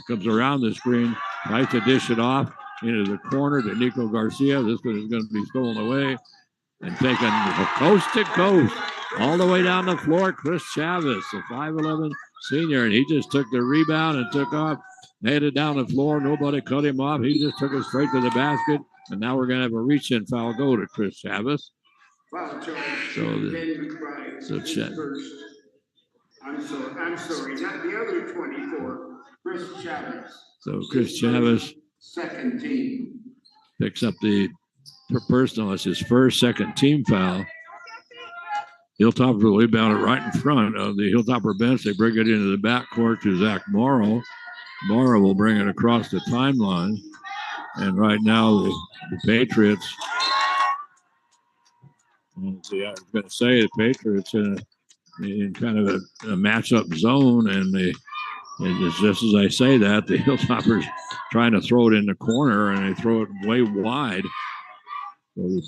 Comes around the screen, tries to dish it off into the corner to Nico Garcia. This one is going to be stolen away and taken coast to coast all the way down the floor. Chris Chavez, a 5'11" senior, and he just took the rebound and took off, headed down the floor. Nobody cut him off. He just took it straight to the basket, and now we're going to have a reach-in foul go to Chris Chavez. So check. I'm sorry, not the other 24. Chris Chavez. So Chris Chavez, second team, picks up the personal. It's his second team foul. Hilltopper will rebound it right in front of the Hilltopper bench. They bring it into the backcourt to Zach Morrow. Morrow will bring it across the timeline. And right now, the Patriots. I was going to say the Patriots in kind of a matchup zone, and it's just as I say that, the Hilltoppers trying to throw it in the corner, and they throw it way wide. So it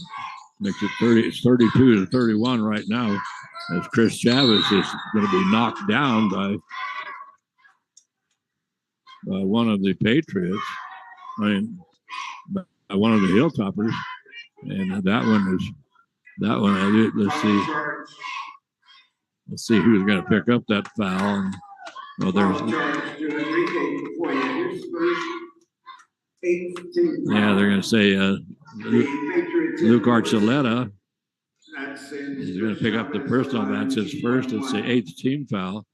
makes it 30. It's 32-31 right now, as Chris Chavez is going to be knocked down by one of the Patriots. By one of the Hilltoppers, and that one. Let's see who's going to pick up that foul. And, well, they're going to say Luke Archuleta is going to pick up the personal. That's his first. It's the 8th team foul.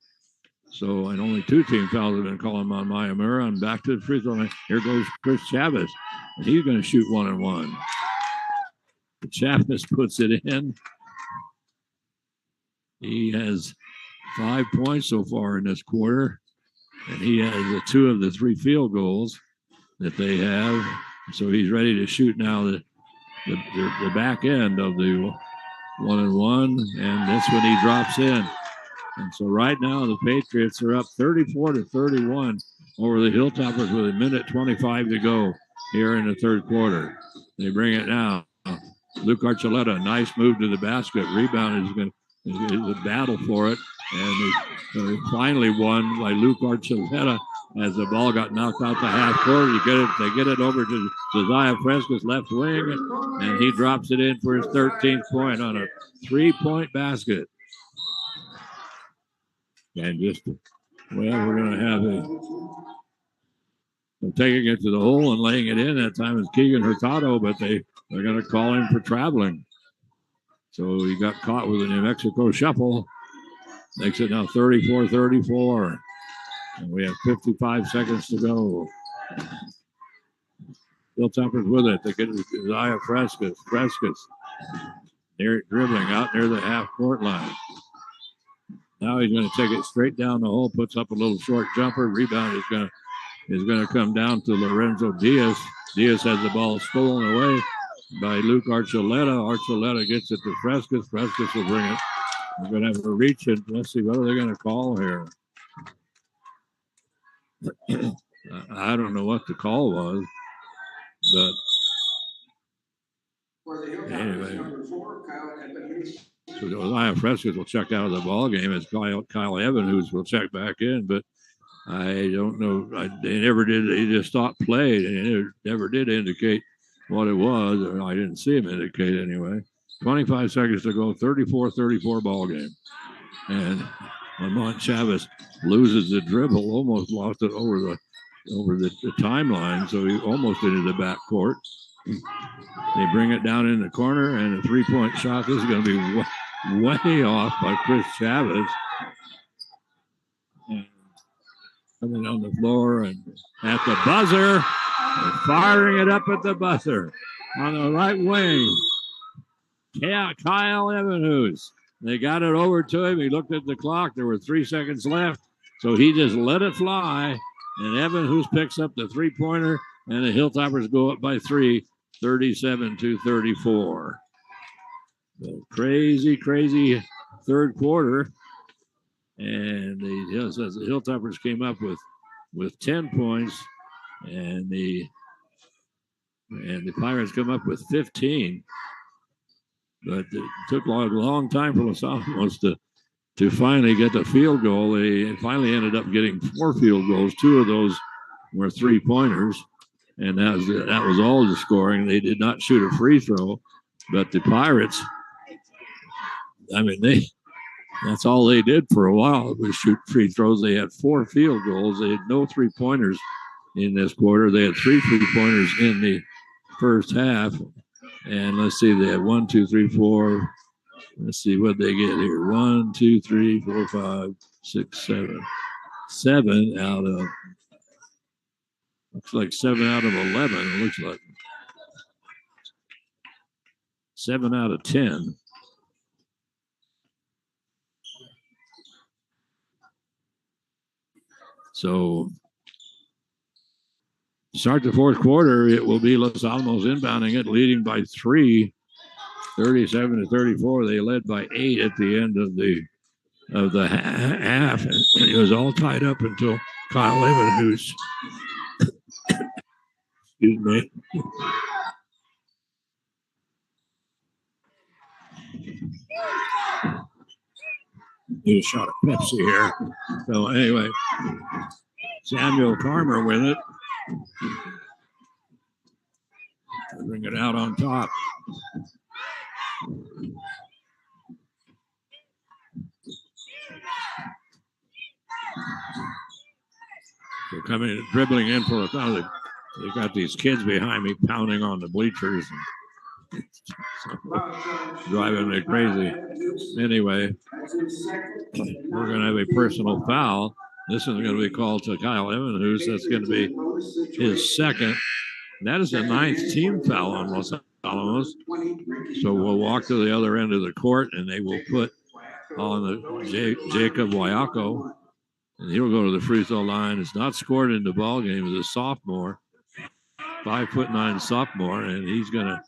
So, and only 2 team fouls have been called on Miyamura. And back to the free throw line. Here goes Chris Chavez. And he's going to shoot 1-and-1. Chavez puts it in. He has 5 points so far in this quarter. And he has 2 of the 3 field goals that they have. So he's ready to shoot now the back end of the 1-and-1. And that's when he drops in. And so right now the Patriots are up 34-31 over the Hilltoppers with 1:25 to go here in the third quarter. They bring it now. Luke Archuleta, nice move to the basket. Rebound is a battle for it. And they finally won by Luke Archuleta as the ball got knocked out to half court. They get it over to Josiah Fresca's left wing, and he drops it in for his 13th point on a 3-point basket. And we're going to have taking it to the hole and laying it in. That time is Keegan Hurtado, but they're going to call him for traveling. So he got caught with a New Mexico shuffle. Makes it now 34-34. And we have 55 seconds to go. Hilltoppers with it. They get Josiah Frescas. They're dribbling out near the half-court line. Now he's going to take it straight down the hole, puts up a little short jumper. Rebound is going to come down to Lorenzo Diaz. Diaz has the ball stolen away by Luke Archuleta. Archuleta gets it to Frescas. Frescas will bring it. We're going to have a reach, and let's see, what are they going to call here? I don't know what the call was, but anyway. So Josiah Frescas will check out of the ball game as Kyle Evans will check back in, but I don't know. They never did. They just stopped play, and it never did indicate what it was. Or I didn't see him indicate anyway. 25 seconds to go. 34-34 ball game, and Lamont Chavez loses the dribble, almost lost it over the timeline, so he almost into the back court. They bring it down in the corner, and a 3-point shot. This is going to be way off by Chris Chavez. And coming on the floor and at the buzzer, firing it up at the buzzer on the right wing. Yeah, Kyle Evans. They got it over to him. He looked at the clock. There were 3 seconds left, so he just let it fly. And Evans picks up the 3-pointer, and the Hilltoppers go up by 3. 37-34. The crazy third quarter. And the Hilltoppers came up with 10 points, and the Pirates come up with 15. But it took a long time for Los Alamos to finally get the field goal. They finally ended up getting 4 field goals. 2 of those were 3-pointers. And that was all the scoring. They did not shoot a free throw, but the Pirates, that's all they did for a while was shoot free throws. They had 4 field goals. They had no 3-pointers in this quarter. They had 3 3-pointers in the first half. And let's see, they had 1, 2, 3, 4. Let's see what they get here. 1, 2, 3, 4, 5, 6, 7. 7 out of. Looks like 7 out of 11. It looks like 7 out of 10. So, to start the fourth quarter, it will be Los Alamos inbounding it, leading by 3, 37-34. They led by 8 at the end of the half, and it was all tied up until Kyle Evans, excuse me. Need a shot of Pepsi here. So anyway, Samuel Farmer with it. Bring it out on top. So coming, dribbling in for another They got these kids behind me pounding on the bleachers, and driving me crazy. Anyway, we're going to have a personal foul. This is going to be called to Kyle Evanhus. That's going to be his second. That is the 9th team foul on Los Alamos. So we'll walk to the other end of the court, and they will put on the Jacob Wayako, and he'll go to the free throw line. It's not scored in the ball game. He's a sophomore, 5'9" sophomore, and he's gonna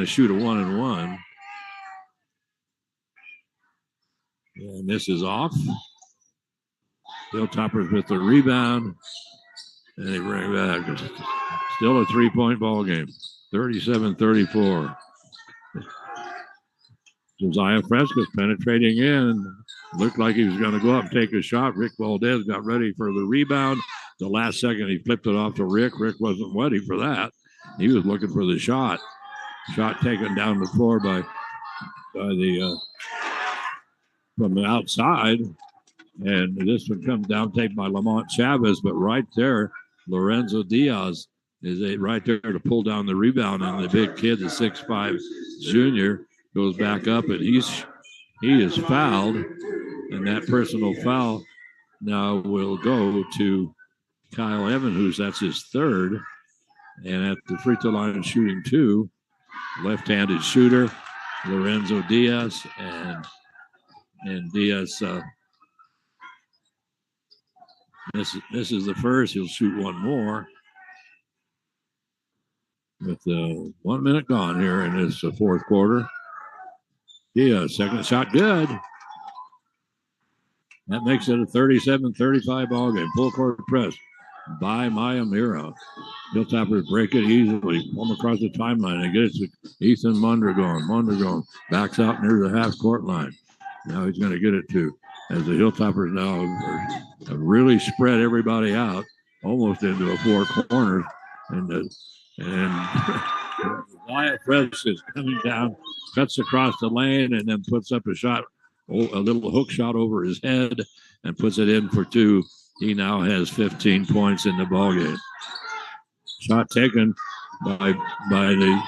shoot a 1-and-1. And this is off. Hilltoppers with the rebound, and they bring it back. Still a 3-point ball game, 37-34. Josiah Frescas penetrating in. Looked like he was going to go up and take a shot. Rick Valdez got ready for the rebound. The last second, he flipped it off to Rick. Rick wasn't ready for that. He was looking for the shot. Shot taken down the floor by the from the outside. And this one comes down, taken by Lamont Chavez. But right there, Lorenzo Diaz is right there to pull down the rebound. And the big kid, the 6'5" junior, goes back up, and he is fouled, and that personal foul now will go to Kyle Evanhus. That's his third, and at the free throw line shooting 2, left-handed shooter Lorenzo Diaz, and Diaz this is the first. He'll shoot one more with 1 minute gone here in this fourth quarter. Diaz, second shot, good. That makes it a 37-35 ball game. Full court press by Miyamura. Hilltoppers break it easily. Come across the timeline and get it to Ethan Mondragon. Mondragon backs out near the half court line. Now he's going to get it to, as the Hilltoppers now have really spread everybody out almost into a 4 corners. And Wyatt Fresh is coming down, cuts across the lane, and then puts up a shot, a little hook shot over his head, and puts it in for 2. He now has 15 points in the ballgame. Shot taken by the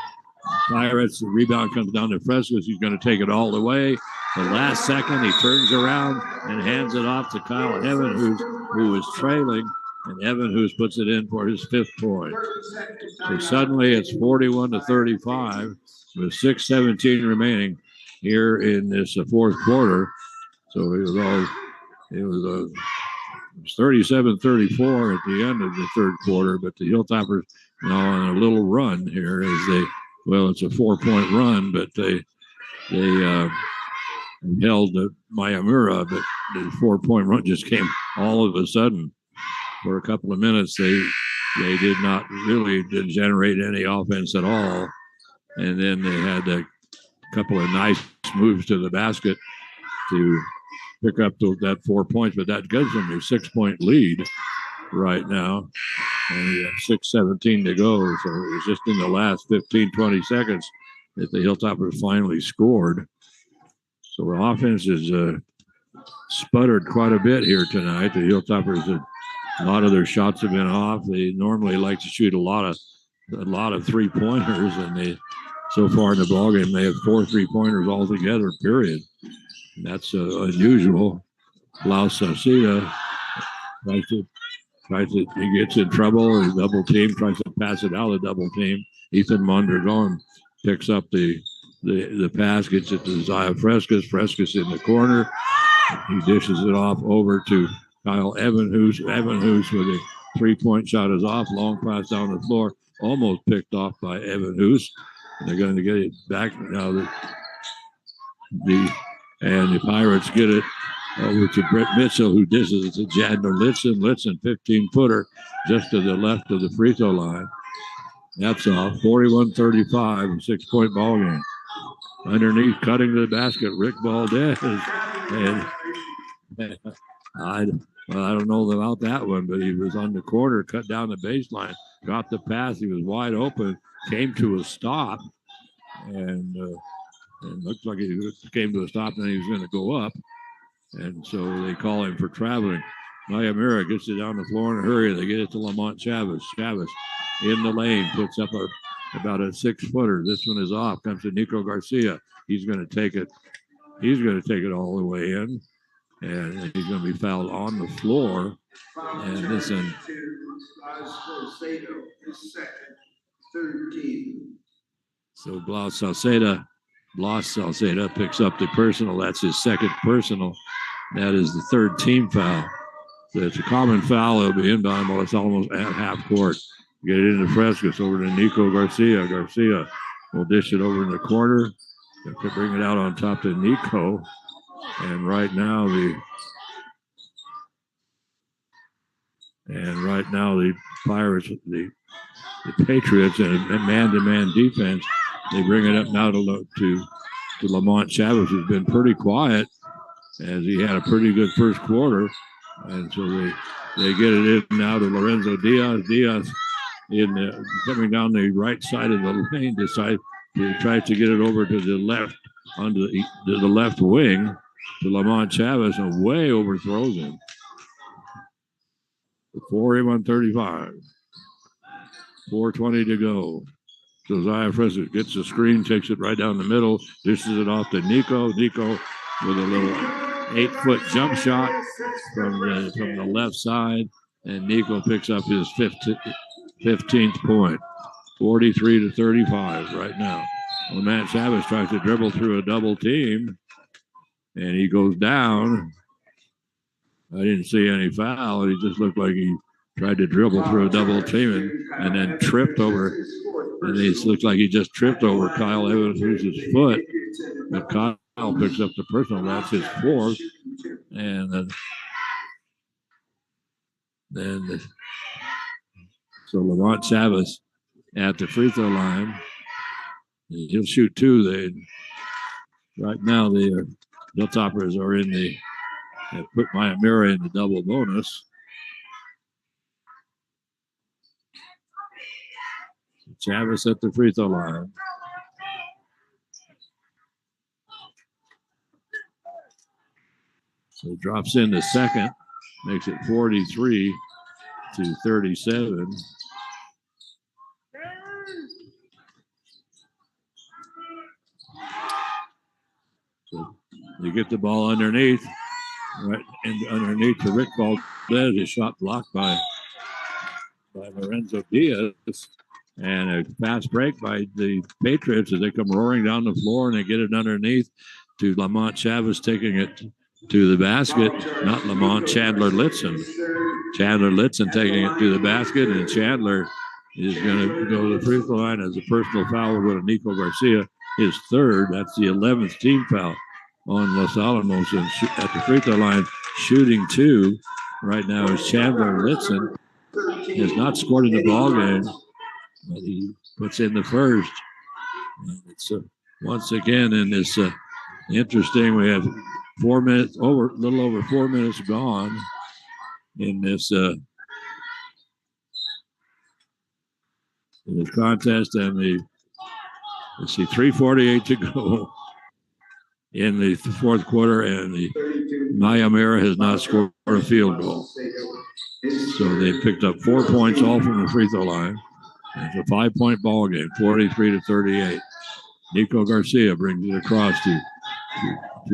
Pirates. The rebound comes down to Frescas. He's going to take it all the way. The last second, he turns around and hands it off to Kyle Evanhus, who is trailing. And Evanhus puts it in for his 5th point. So suddenly it's 41-35 with 6:17 remaining here in this fourth quarter. So it was 37-34 at the end of the third quarter. But the Hilltoppers now on a little run here as it's a 4-point run, but they held Miyamura, but the 4-point run just came all of a sudden. For a couple of minutes, they didn't generate any offense at all. And then they had a couple of nice moves to the basket to pick up that 4 points, but that gives them a 6-point lead right now. And we have 6:17 to go. So it was just in the last 15, 20 seconds that the Hilltoppers finally scored. So the offense is sputtered quite a bit here tonight. The Hilltoppers a lot of their shots have been off. They normally like to shoot a lot of 3-pointers, and so far in the ballgame they have 4 3-pointers altogether. Period. And that's unusual. Klaus Sauceda he gets in trouble. He double team, tries to pass it out of the double team. Ethan Mondragon picks up the pass, gets it to Zaya Frescas. Frescas in the corner. He dishes it off over to Kyle Evanhus. Evanhus with a 3-point shot is off. Long pass down the floor. Almost picked off by Evanhus. They're going to get it back now. The Pirates get it over to Brett Mitchell, who dishes it to Jadner Litson. Litson, 15-footer, just to the left of the free throw line. That's off. 41-35, 6-point ball game. Underneath, cutting to the basket, Rick Valdez. And I don't know about that one, but he was on the corner, cut down the baseline, got the pass. He was wide open, came to a stop, and looked like he came to a stop, and he was going to go up. And so they call him for traveling. Miyamura gets it down the floor in a hurry. They get it to Lamont Chavez. Chavez in the lane, puts up about a 6-footer. This one is off. Comes to Nico Garcia. He's going to take it. He's going to take it all the way in, and he's going to be fouled on the floor. And this one. So Blas Salceda picks up the personal. That's his second personal. That is the third team foul. So it's a common foul. It'll be inbound, but it's almost at half court. Get it into Frescas over to Nico Garcia. Garcia will dish it over in the corner. They'll bring it out on top to Nico. And right now the Pirates, the Patriots, and a man-to-man defense. They bring it up now to Lamont Chavez, who's been pretty quiet as he had a pretty good first quarter. And so they get it in now to Lorenzo Diaz. Diaz coming down the right side of the lane, tries to get it over to the left, to the left wing to Lamont Chavez, and way overthrows him. For him on 35. 4:20 to go. Josiah Frescas gets the screen, takes it right down the middle, dishes it off to Nico. Nico with a little 8-foot jump shot from the left side, and Nico picks up his 15th point. 43-35 right now. Lamont Chavez tries to dribble through a double team, and he goes down. I didn't see any foul. He just looked like he tried to dribble through a double team and then tripped over. And it looks like he just tripped over Kyle Evans, who's his foot. But Kyle picks up the personal. That's his fourth. And so Lamont Chavez at the free throw line. He'll shoot two. Right now the Hilltoppers are have put Miyamura in the double bonus. Chavez at the free throw line. So he drops in the second, makes it 43-37. So you get the ball underneath. Right underneath to Rick Valdez. His shot blocked by Lorenzo Diaz. And a fast break by the Patriots as they come roaring down the floor, and they get it underneath to Lamont Chavez, taking it to the basket. Not Lamont, Chandler Litson. Chandler Litson taking it to the basket, and Chandler is going to go to the free throw line as a personal foul. Will go to Nico Garcia, his third. That's the 11th team foul on Los Alamos, and at the free throw line, shooting two right now is Chandler Litson. He has not scored in the ball game, but he puts in the first. And it's once again in this interesting. We have 4 minutes over, a little over 4 minutes gone in this contest, and 3:48 to go in the fourth quarter, and the Miyamura has not scored a field goal. So they picked up 4 points all from the free throw line. It's a 5-point ball game, 43-38. Nico Garcia brings it across to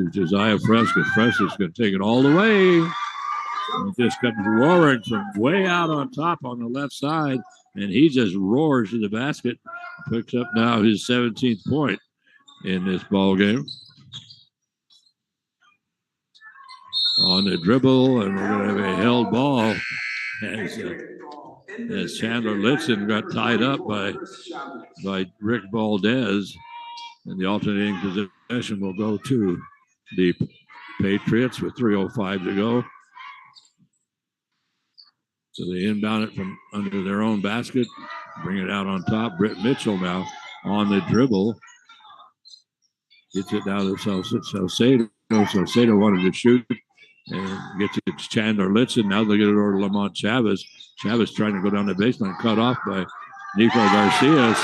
Josiah Frescas. Frescas going to take it all the way. He just comes roaring from way out on top on the left side, and he just roars to the basket. Picks up now his 17th point in this ball game. On the dribble, and we're going to have a held ball as Chandler Litson got tied up by Rick Valdez, and the alternating possession will go to the Patriots with 3:05 to go. So they inbound it from under their own basket, bring it out on top. Britt Mitchell now on the dribble. Gets it down to Salcedo. Salcedo wanted to shoot and gets it to Chandler Litson. Now they get it over to Lamont Chavez. Chavez trying to go down the baseline, cut off by Nico Garcia.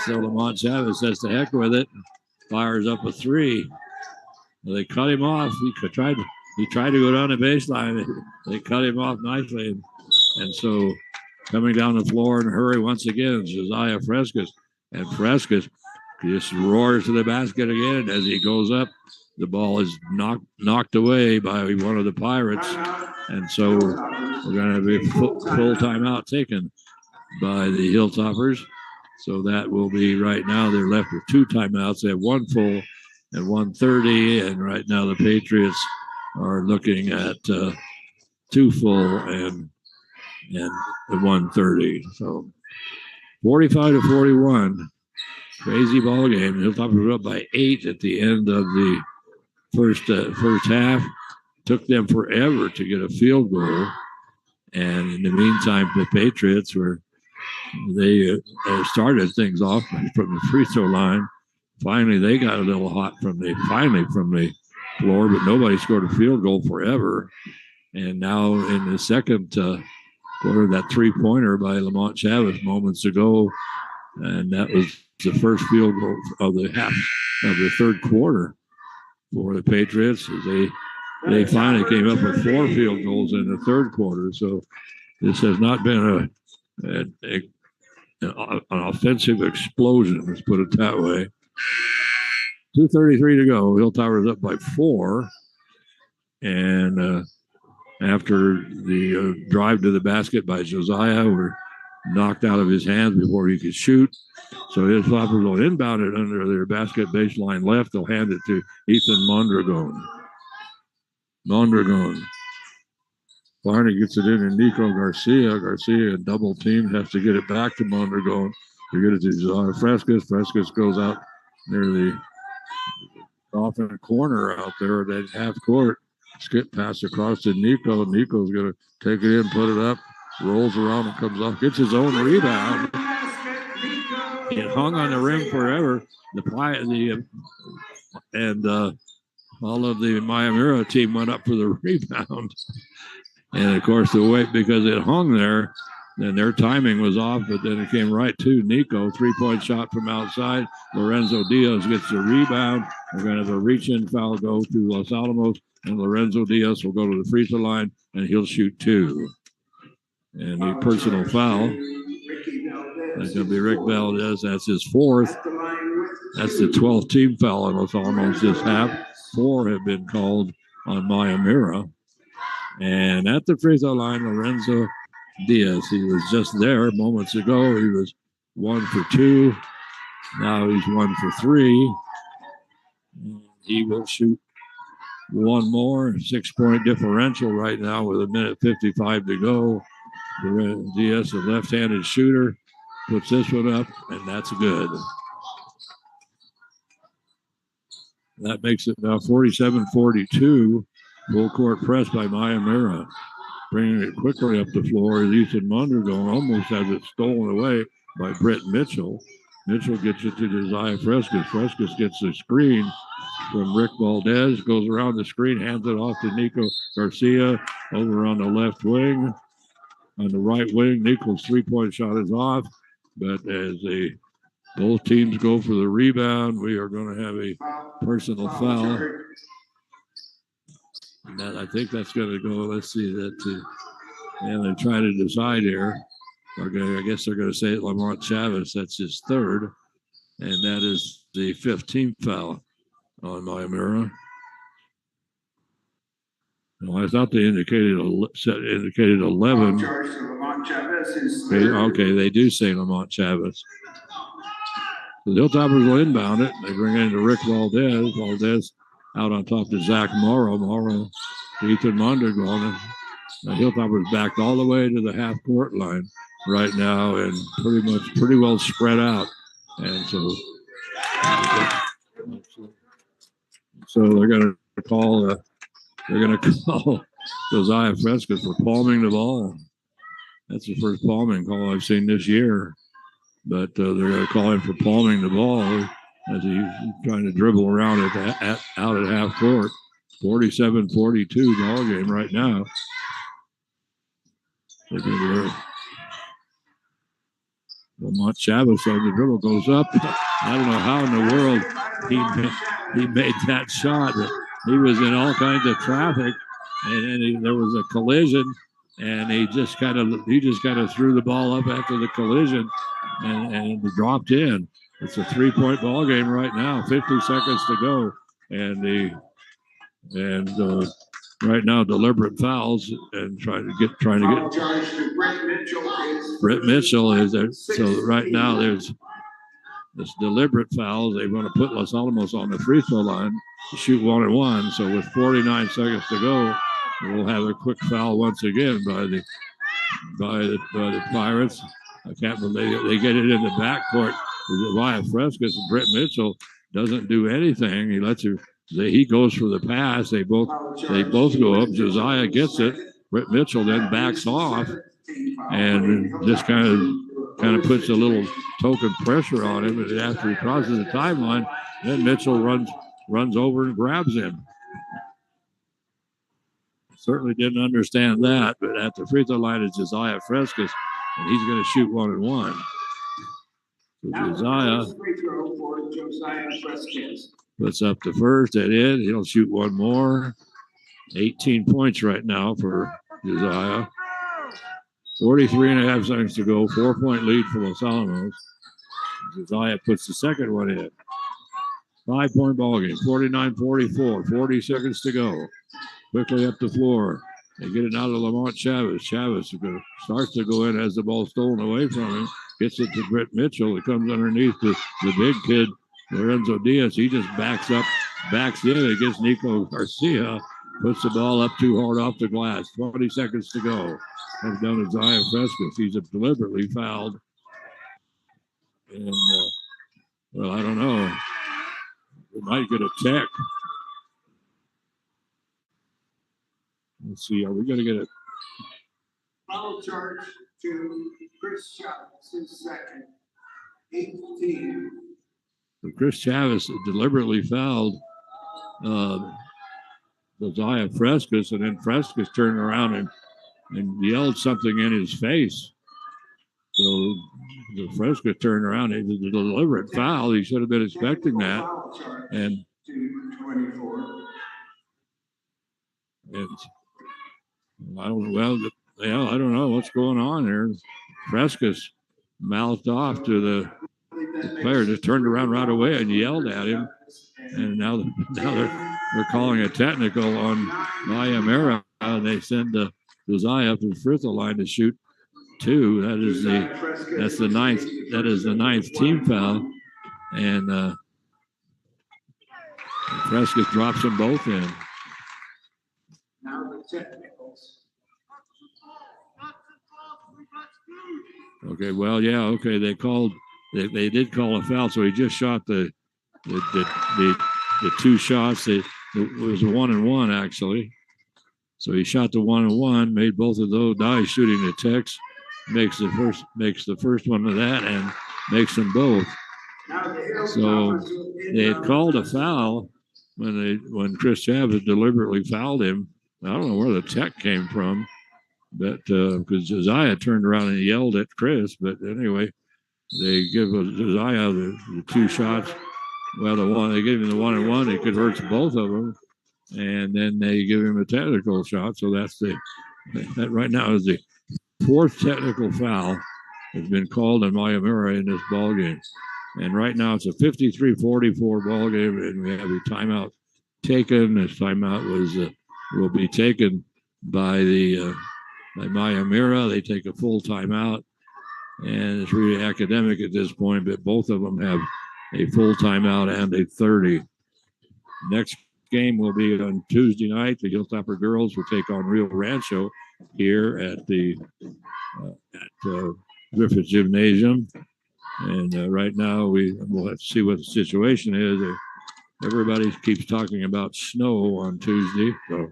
So Lamont Chavez says to heck with it. Fires up a three. They cut him off. He tried to go down the baseline. They cut him off nicely. And so coming down the floor in a hurry once again, Josiah Frescas. And Frescas just roars to the basket again as he goes up. The ball is knocked away by one of the Pirates. And so we're going to have a full timeout taken by the Hilltoppers. So that will be right now. They're left with 2 timeouts. They have 1 full and 1:30. And right now the Patriots are looking at 2 full and 1:30. So 45-41. Crazy ball game. Hilltoppers were up by 8 at the end of the first half. Took them forever to get a field goal. And in the meantime, the Patriots they started things off from the free throw line. Finally, they got a little hot from the floor, but nobody scored a field goal forever. And now in the second quarter, that 3-pointer by Lamont Chavez moments ago, and that was the first field goal of the half of the third quarter for the Patriots. They finally came up with 4 field goals in the third quarter. So this has not been an offensive explosion, let's put it that way. 2:33 to go. Hilltoppers up by 4. And after the drive to the basket by Josiah were knocked out of his hands before he could shoot. So Hilltoppers will inbound it under their basket baseline left. They'll hand it to Ethan Mondragon. Barney gets it in and Nico Garcia. Garcia double team, has to get it back to Mondragon. To get it to Josiah Frescas. Frescas goes out near the off in a corner out there at that half court. Skip pass across to Nico. Nico's going to take it in, put it up, rolls around and comes off, gets his own rebound. It hung on the rim forever. All of the Miyamura team went up for the rebound. And of course, because it hung there, then their timing was off, but then it came right to Nico. 3-point shot from outside. Lorenzo Diaz gets the rebound. We're going to have a reach-in foul go to Los Alamos, and Lorenzo Diaz will go to the free throw line, and he'll shoot 2. And the personal foul, that's going to be Rick Valdez. That's his 4th. That's the 12th team foul on Los Alamos this half. 4 have been called on Miyamura. And at the free throw line, Lorenzo Diaz, he was just there moments ago. He was 1 for 2. Now he's 1 for 3. He will shoot 1 more. 6-point differential right now with 1:55 to go. Diaz, a left-handed shooter, puts this one up, and that's good. That makes it now 47-42. Full court press by Miyamura. Bringing it quickly up the floor is Ethan Mondragon. Almost has it stolen away by Brett Mitchell. Mitchell gets it to Josiah Frescas. Frescas gets the screen from Rick Valdez. Goes around the screen, hands it off to Nico Garcia over on the left wing. On the right wing, Nico's 3-point shot is off. But as both teams go for the rebound, we are going to have a personal foul. And I think that's going to go. Let's see that. And they're trying to decide here. I guess they're going to say Lamont Chavez. That's his 3rd. And that is the 15th foul on Miyamura. No, I thought they indicated 11. Okay, they do say Lamont Chavez. The Hilltoppers will inbound it. They bring it into Rick Valdez. Valdez out on top to Zach Morrow. Morrow to Ethan Mondragon. The Hilltoppers backed all the way to the half-court line right now and pretty well spread out. And so they're going to call Josiah Frescas for palming the ball. That's the first palming call I've seen this year. But they're going to call him for palming the ball as he's trying to dribble around out at half court. 47-42 ball game right now. Lamont Chavez on the dribble goes up. I don't know how in the world he made that shot. He was in all kinds of traffic, and then there was a collision, and he just kind of threw the ball up after the collision and dropped in. It's a 3-point ball game right now. 50 seconds to go, and right now deliberate fouls and trying to get Brett Mitchell is there. So right now there's this deliberate fouls. They want to put Los Alamos on the free throw line to shoot 1-and-1. So with 49 seconds to go, we'll have a quick foul once again by the Pirates. I can't believe they get it in the backcourt. Via Frescas and Brett Mitchell doesn't do anything. He goes for the pass. They both go up. Josiah gets it. Brett Mitchell then backs off and just kind of puts a little token pressure on him. And after he crosses the timeline, then Mitchell runs over and grabs him. Certainly didn't understand that, but at the free throw line is Josiah Frescas, and he's going to shoot 1-and-1. So Josiah puts up the first at it. He'll shoot one more. 18 points right now for Josiah. 43.5 seconds to go. 4-point lead for Los Alamos. Josiah puts the second one in. 5-point ball game. 49-44. 40 seconds to go. Quickly up the floor. They get it out of Lamont Chavez. Chavez starts to go in, has the ball stolen away from him. Gets it to Brett Mitchell. It comes underneath the big kid, Lorenzo Diaz. He just backs in against Nico Garcia. Puts the ball up too hard off the glass. 20 seconds to go. Comes down to Zion Frescas. He's deliberately fouled. And, well, I don't know. We might get a tech. Let's see. Are we going to get a foul charge to Chris Chavez, his second, 18. So Chris Chavez deliberately fouled Josiah Frescas, and then Frescas turned around and yelled something in his face. So the Frescas turned around. It was a deliberate foul. He should have been expecting that. And 24. I don't know what's going on there. Frescas mouthed off to the player, just turned around right away and yelled at him. And now they're calling a technical on Miyamura. They send Josiah up to the free throw line to shoot 2. That's the ninth team foul. And Frescas drops them both in. Now the technicals. Okay, well, yeah, okay. They did call a foul, so he just shot the 2 shots. It was a 1-and-1 actually. So he shot the 1-and-1, made both of those. Now he's shooting the techs, makes the first one of that, and makes them both. So they had called a foul when Chris Chavez deliberately fouled him. I don't know where the tech came from, but because Josiah turned around and yelled at Chris. But anyway, they give Josiah the 2 shots. Well, they gave him the 1-and-1. It converts both of them, and then they give him a technical shot. So that right now is the 4th technical foul that's been called on Miyamura in this ball game. And right now it's a 53-44 ball game, and we have a timeout taken. This timeout will be taken by Miyamura. They take a full timeout, and it's really academic at this point, but both of them have a full timeout and a 30. Next game will be on Tuesday night. The Hilltopper girls will take on Rio Rancho here at the Griffith Gymnasium. And right now we'll have to see what the situation is. Everybody keeps talking about snow on Tuesday, so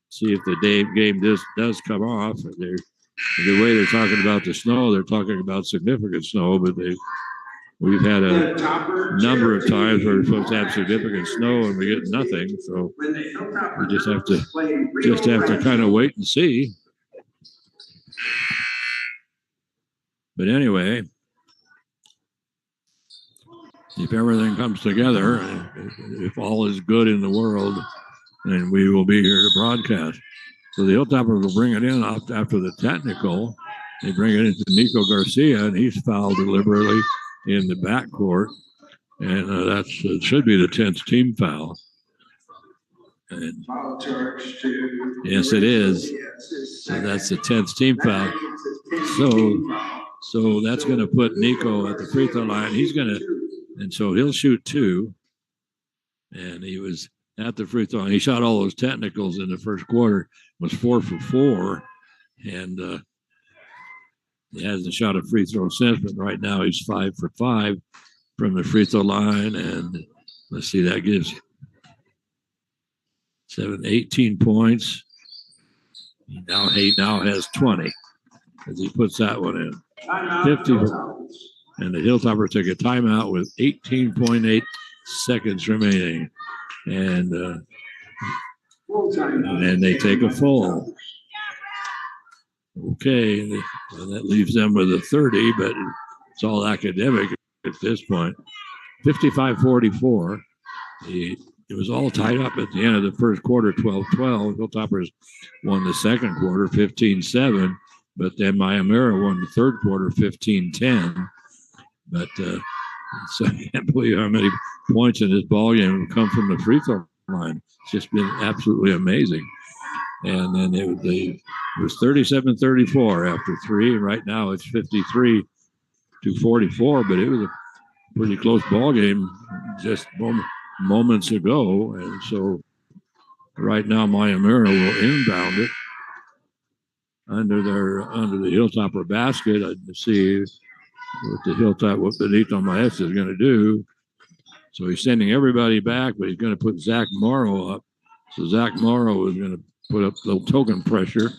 see if the game does come off. The way they're talking about the snow, they're talking about significant snow, but we've had a number of times where we're supposed to have significant snow and we get nothing. So we just have to kind of wait and see. But anyway, if everything comes together, if all is good in the world, then we will be here to broadcast. So the Hilltoppers will bring it in after the technical. They bring it into Nico Garcia, and he's fouled deliberately in the backcourt. And it should be the 10th team foul. And yes, it is. So that's the 10th team foul. So that's going to put Nico at the free throw line. And so he'll shoot 2. And he was at the free throw line. He shot all those technicals in the first quarter, was 4 for 4. And he hasn't shot a free throw since, but right now he's 5 for 5 from the free throw line. And let's see, that gives 18 points. He now has 20 as he puts that one in. 50. And the Hilltoppers take a timeout with 18.8 seconds remaining. And then they take a full. Okay, and that leaves them with a 30, but it's all academic at this point. 55-44. It was all tied up at the end of the first quarter, 12-12. Hilltoppers won the second quarter, 15-7. But then Miyamura won the third quarter, 15-10. But so I can't believe how many points in this ballgame have come from the free throw line. It's just been absolutely amazing. And then it was 37-34 after 3. And right now it's 53-44. But it was a pretty close ball game just moments ago. And so right now Miyamura will inbound it under the Hilltopper basket. I'd see what Benito Maestra is going to do. So he's sending everybody back, but he's going to put Zach Morrow up. So Zach Morrow is going to put up the token pressure.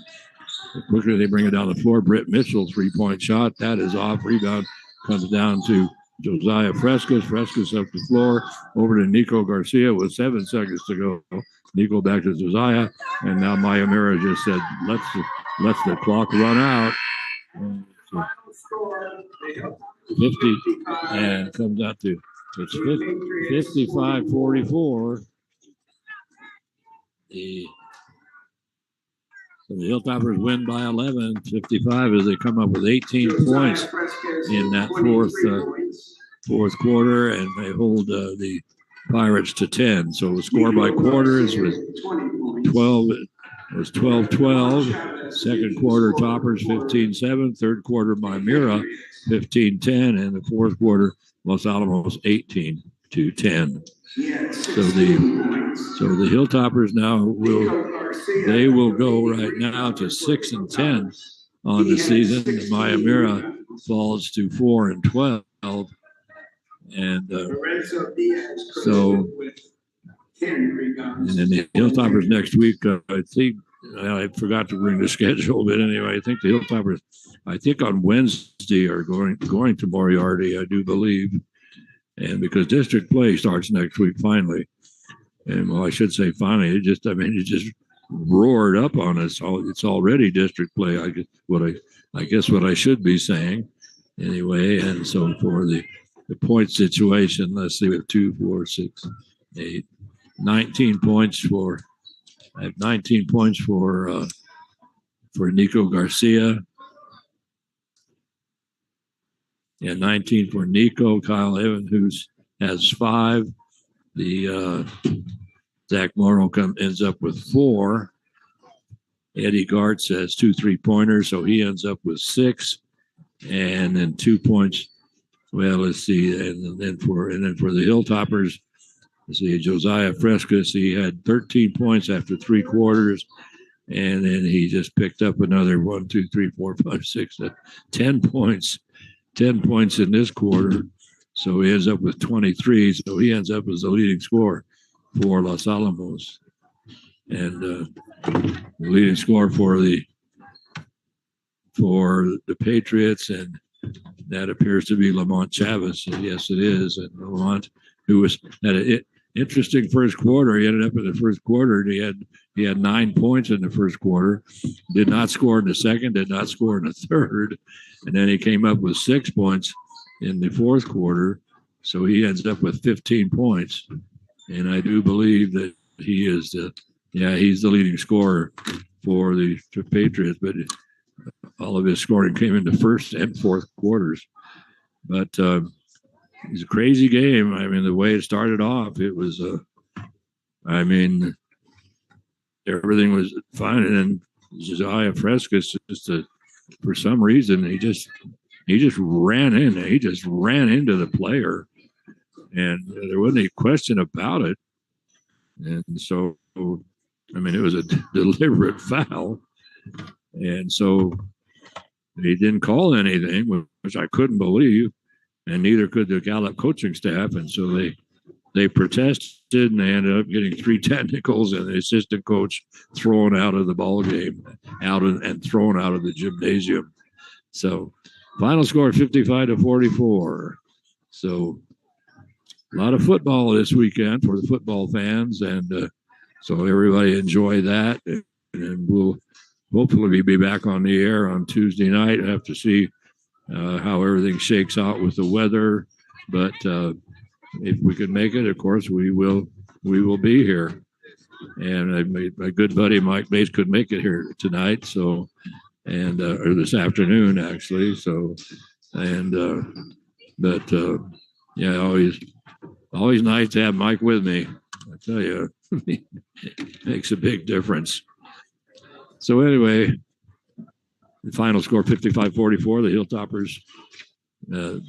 The quicker they bring it down the floor, Britt Mitchell, 3-point shot. That is off. Rebound comes down to Josiah Frescas. Frescas up the floor over to Nico Garcia with 7 seconds to go. Nico back to Josiah. And now Miyamura just said, let's the clock run out. 50 and comes out to it's 55-44. So the Hilltoppers win by 11, 55 as they come up with 18 points in that fourth quarter, and they hold the Pirates to 10. So the score by quarters was 12-12. Second quarter Toppers 15-7. Third quarter Miyamura 15-10, and the fourth quarter Los Alamos 18-10. So the Hilltoppers now will go right now to 6-10 on the season. Miyamura falls to 4-12, and and then the Hilltoppers next week. I think I forgot to bring the schedule, but anyway, I think the Hilltoppers, on Wednesday are going to Moriarty, I do believe, and because district play starts next week finally, and well, I should say finally, it just roared up on us. It's already district play. I guess what I should be saying anyway. And so for the point situation, let's see, we have 2, 4, 6, 8, 19 points for. I have 19 points for Nico Garcia. Yeah, 19 for Nico. Kyle Evans, who has 5. The Zach Morrow ends up with 4. Eddie Gartz has 2 3-pointers, so he ends up with 6. And then 2 points. Well, let's see, and then for the Hilltoppers, let's see, Josiah Frescas, he had 13 points after 3 quarters, and then he just picked up another 1, 2, 3, 4, 5, 6, 10 points. 10 points in this quarter. So he ends up with 23. So he ends up as the leading scorer for Los Alamos. And the leading scorer for the Patriots, and that appears to be Lamont Chavez. And yes, it is. And Lamont, who had an interesting first quarter. He ended up in the first quarter, and he had 9 points in the first quarter. Did not score in the second, did not score in the third. And then he came up with 6 points in the fourth quarter. So he ends up with 15 points. And I do believe that he is he's the leading scorer for the Patriots, but all of his scoring came in the first and fourth quarters. But it's a crazy game. I mean, the way it started off, it was, everything was fine. And then Josiah Frescas, for some reason, he just ran in. He just ran into the player, and there wasn't any question about it. And so, I mean, it was a deliberate foul. And so he didn't call anything, which I couldn't believe, and neither could the Gallup coaching staff. And so they protested, and they ended up getting 3 technicals, and the assistant coach thrown out of the ball game, and thrown out of the gymnasium. So final score 55-44. So a lot of football this weekend for the football fans, and so everybody enjoy that. And we'll hopefully be back on the air on Tuesday night. I have to see how everything shakes out with the weather, but if we can make it, of course, we will be here. And my good buddy Mike Bates could make it here tonight, so or this afternoon actually. So but yeah, always nice to have Mike with me. I tell you, makes a big difference. So anyway, the final score 55-44. The Hilltoppers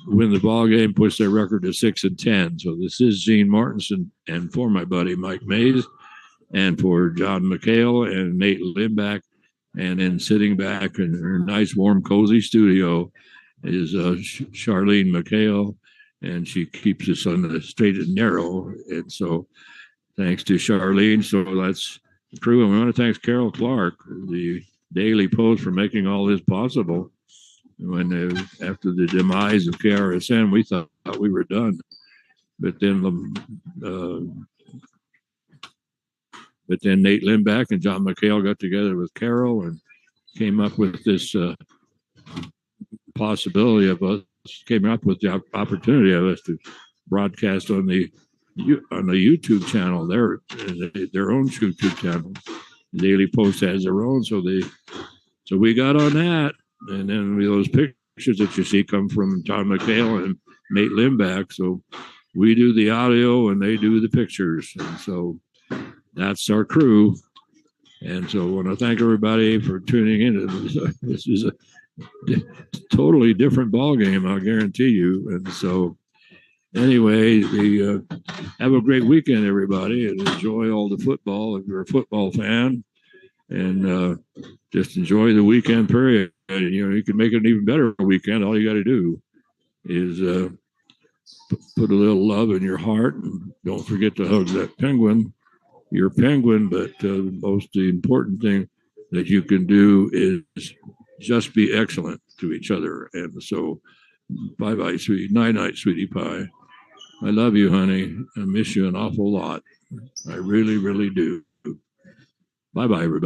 win the ball game, push their record to 6-10. So this is Gene Martinson, and for my buddy Mike Mays, and for John McHale and Nate Limback, and then sitting back in her nice, warm, cozy studio is Charlene McHale, and she keeps us on the straight and narrow. And so thanks to Charlene. So that's true. And we want to thank Carol Clark, the Daily Post, for making all this possible. When after the demise of KRSN, we thought we were done, but then Nate Limback and John McHale got together with Carol and came up with this possibility of us, came up with the opportunity of us to broadcast on the YouTube channel, their own YouTube channel. The Daily Post has their own, so we got on that. And then those pictures that you see come from John McHale and Nate Limback. So we do the audio and they do the pictures. And so that's our crew. And so I want to thank everybody for tuning in. This is a totally different ball game, I'll guarantee you. And so anyway, have a great weekend, everybody, and enjoy all the football if you're a football fan. And just enjoy the weekend period. And, you can make it an even better weekend. All you got to do is put a little love in your heart, and don't forget to hug that penguin, your penguin. But the most important thing that you can do is just be excellent to each other. And so, bye-bye, sweetie. Night-night, sweetie pie. I love you, honey. I miss you an awful lot. I really, really do. Bye-bye, everybody.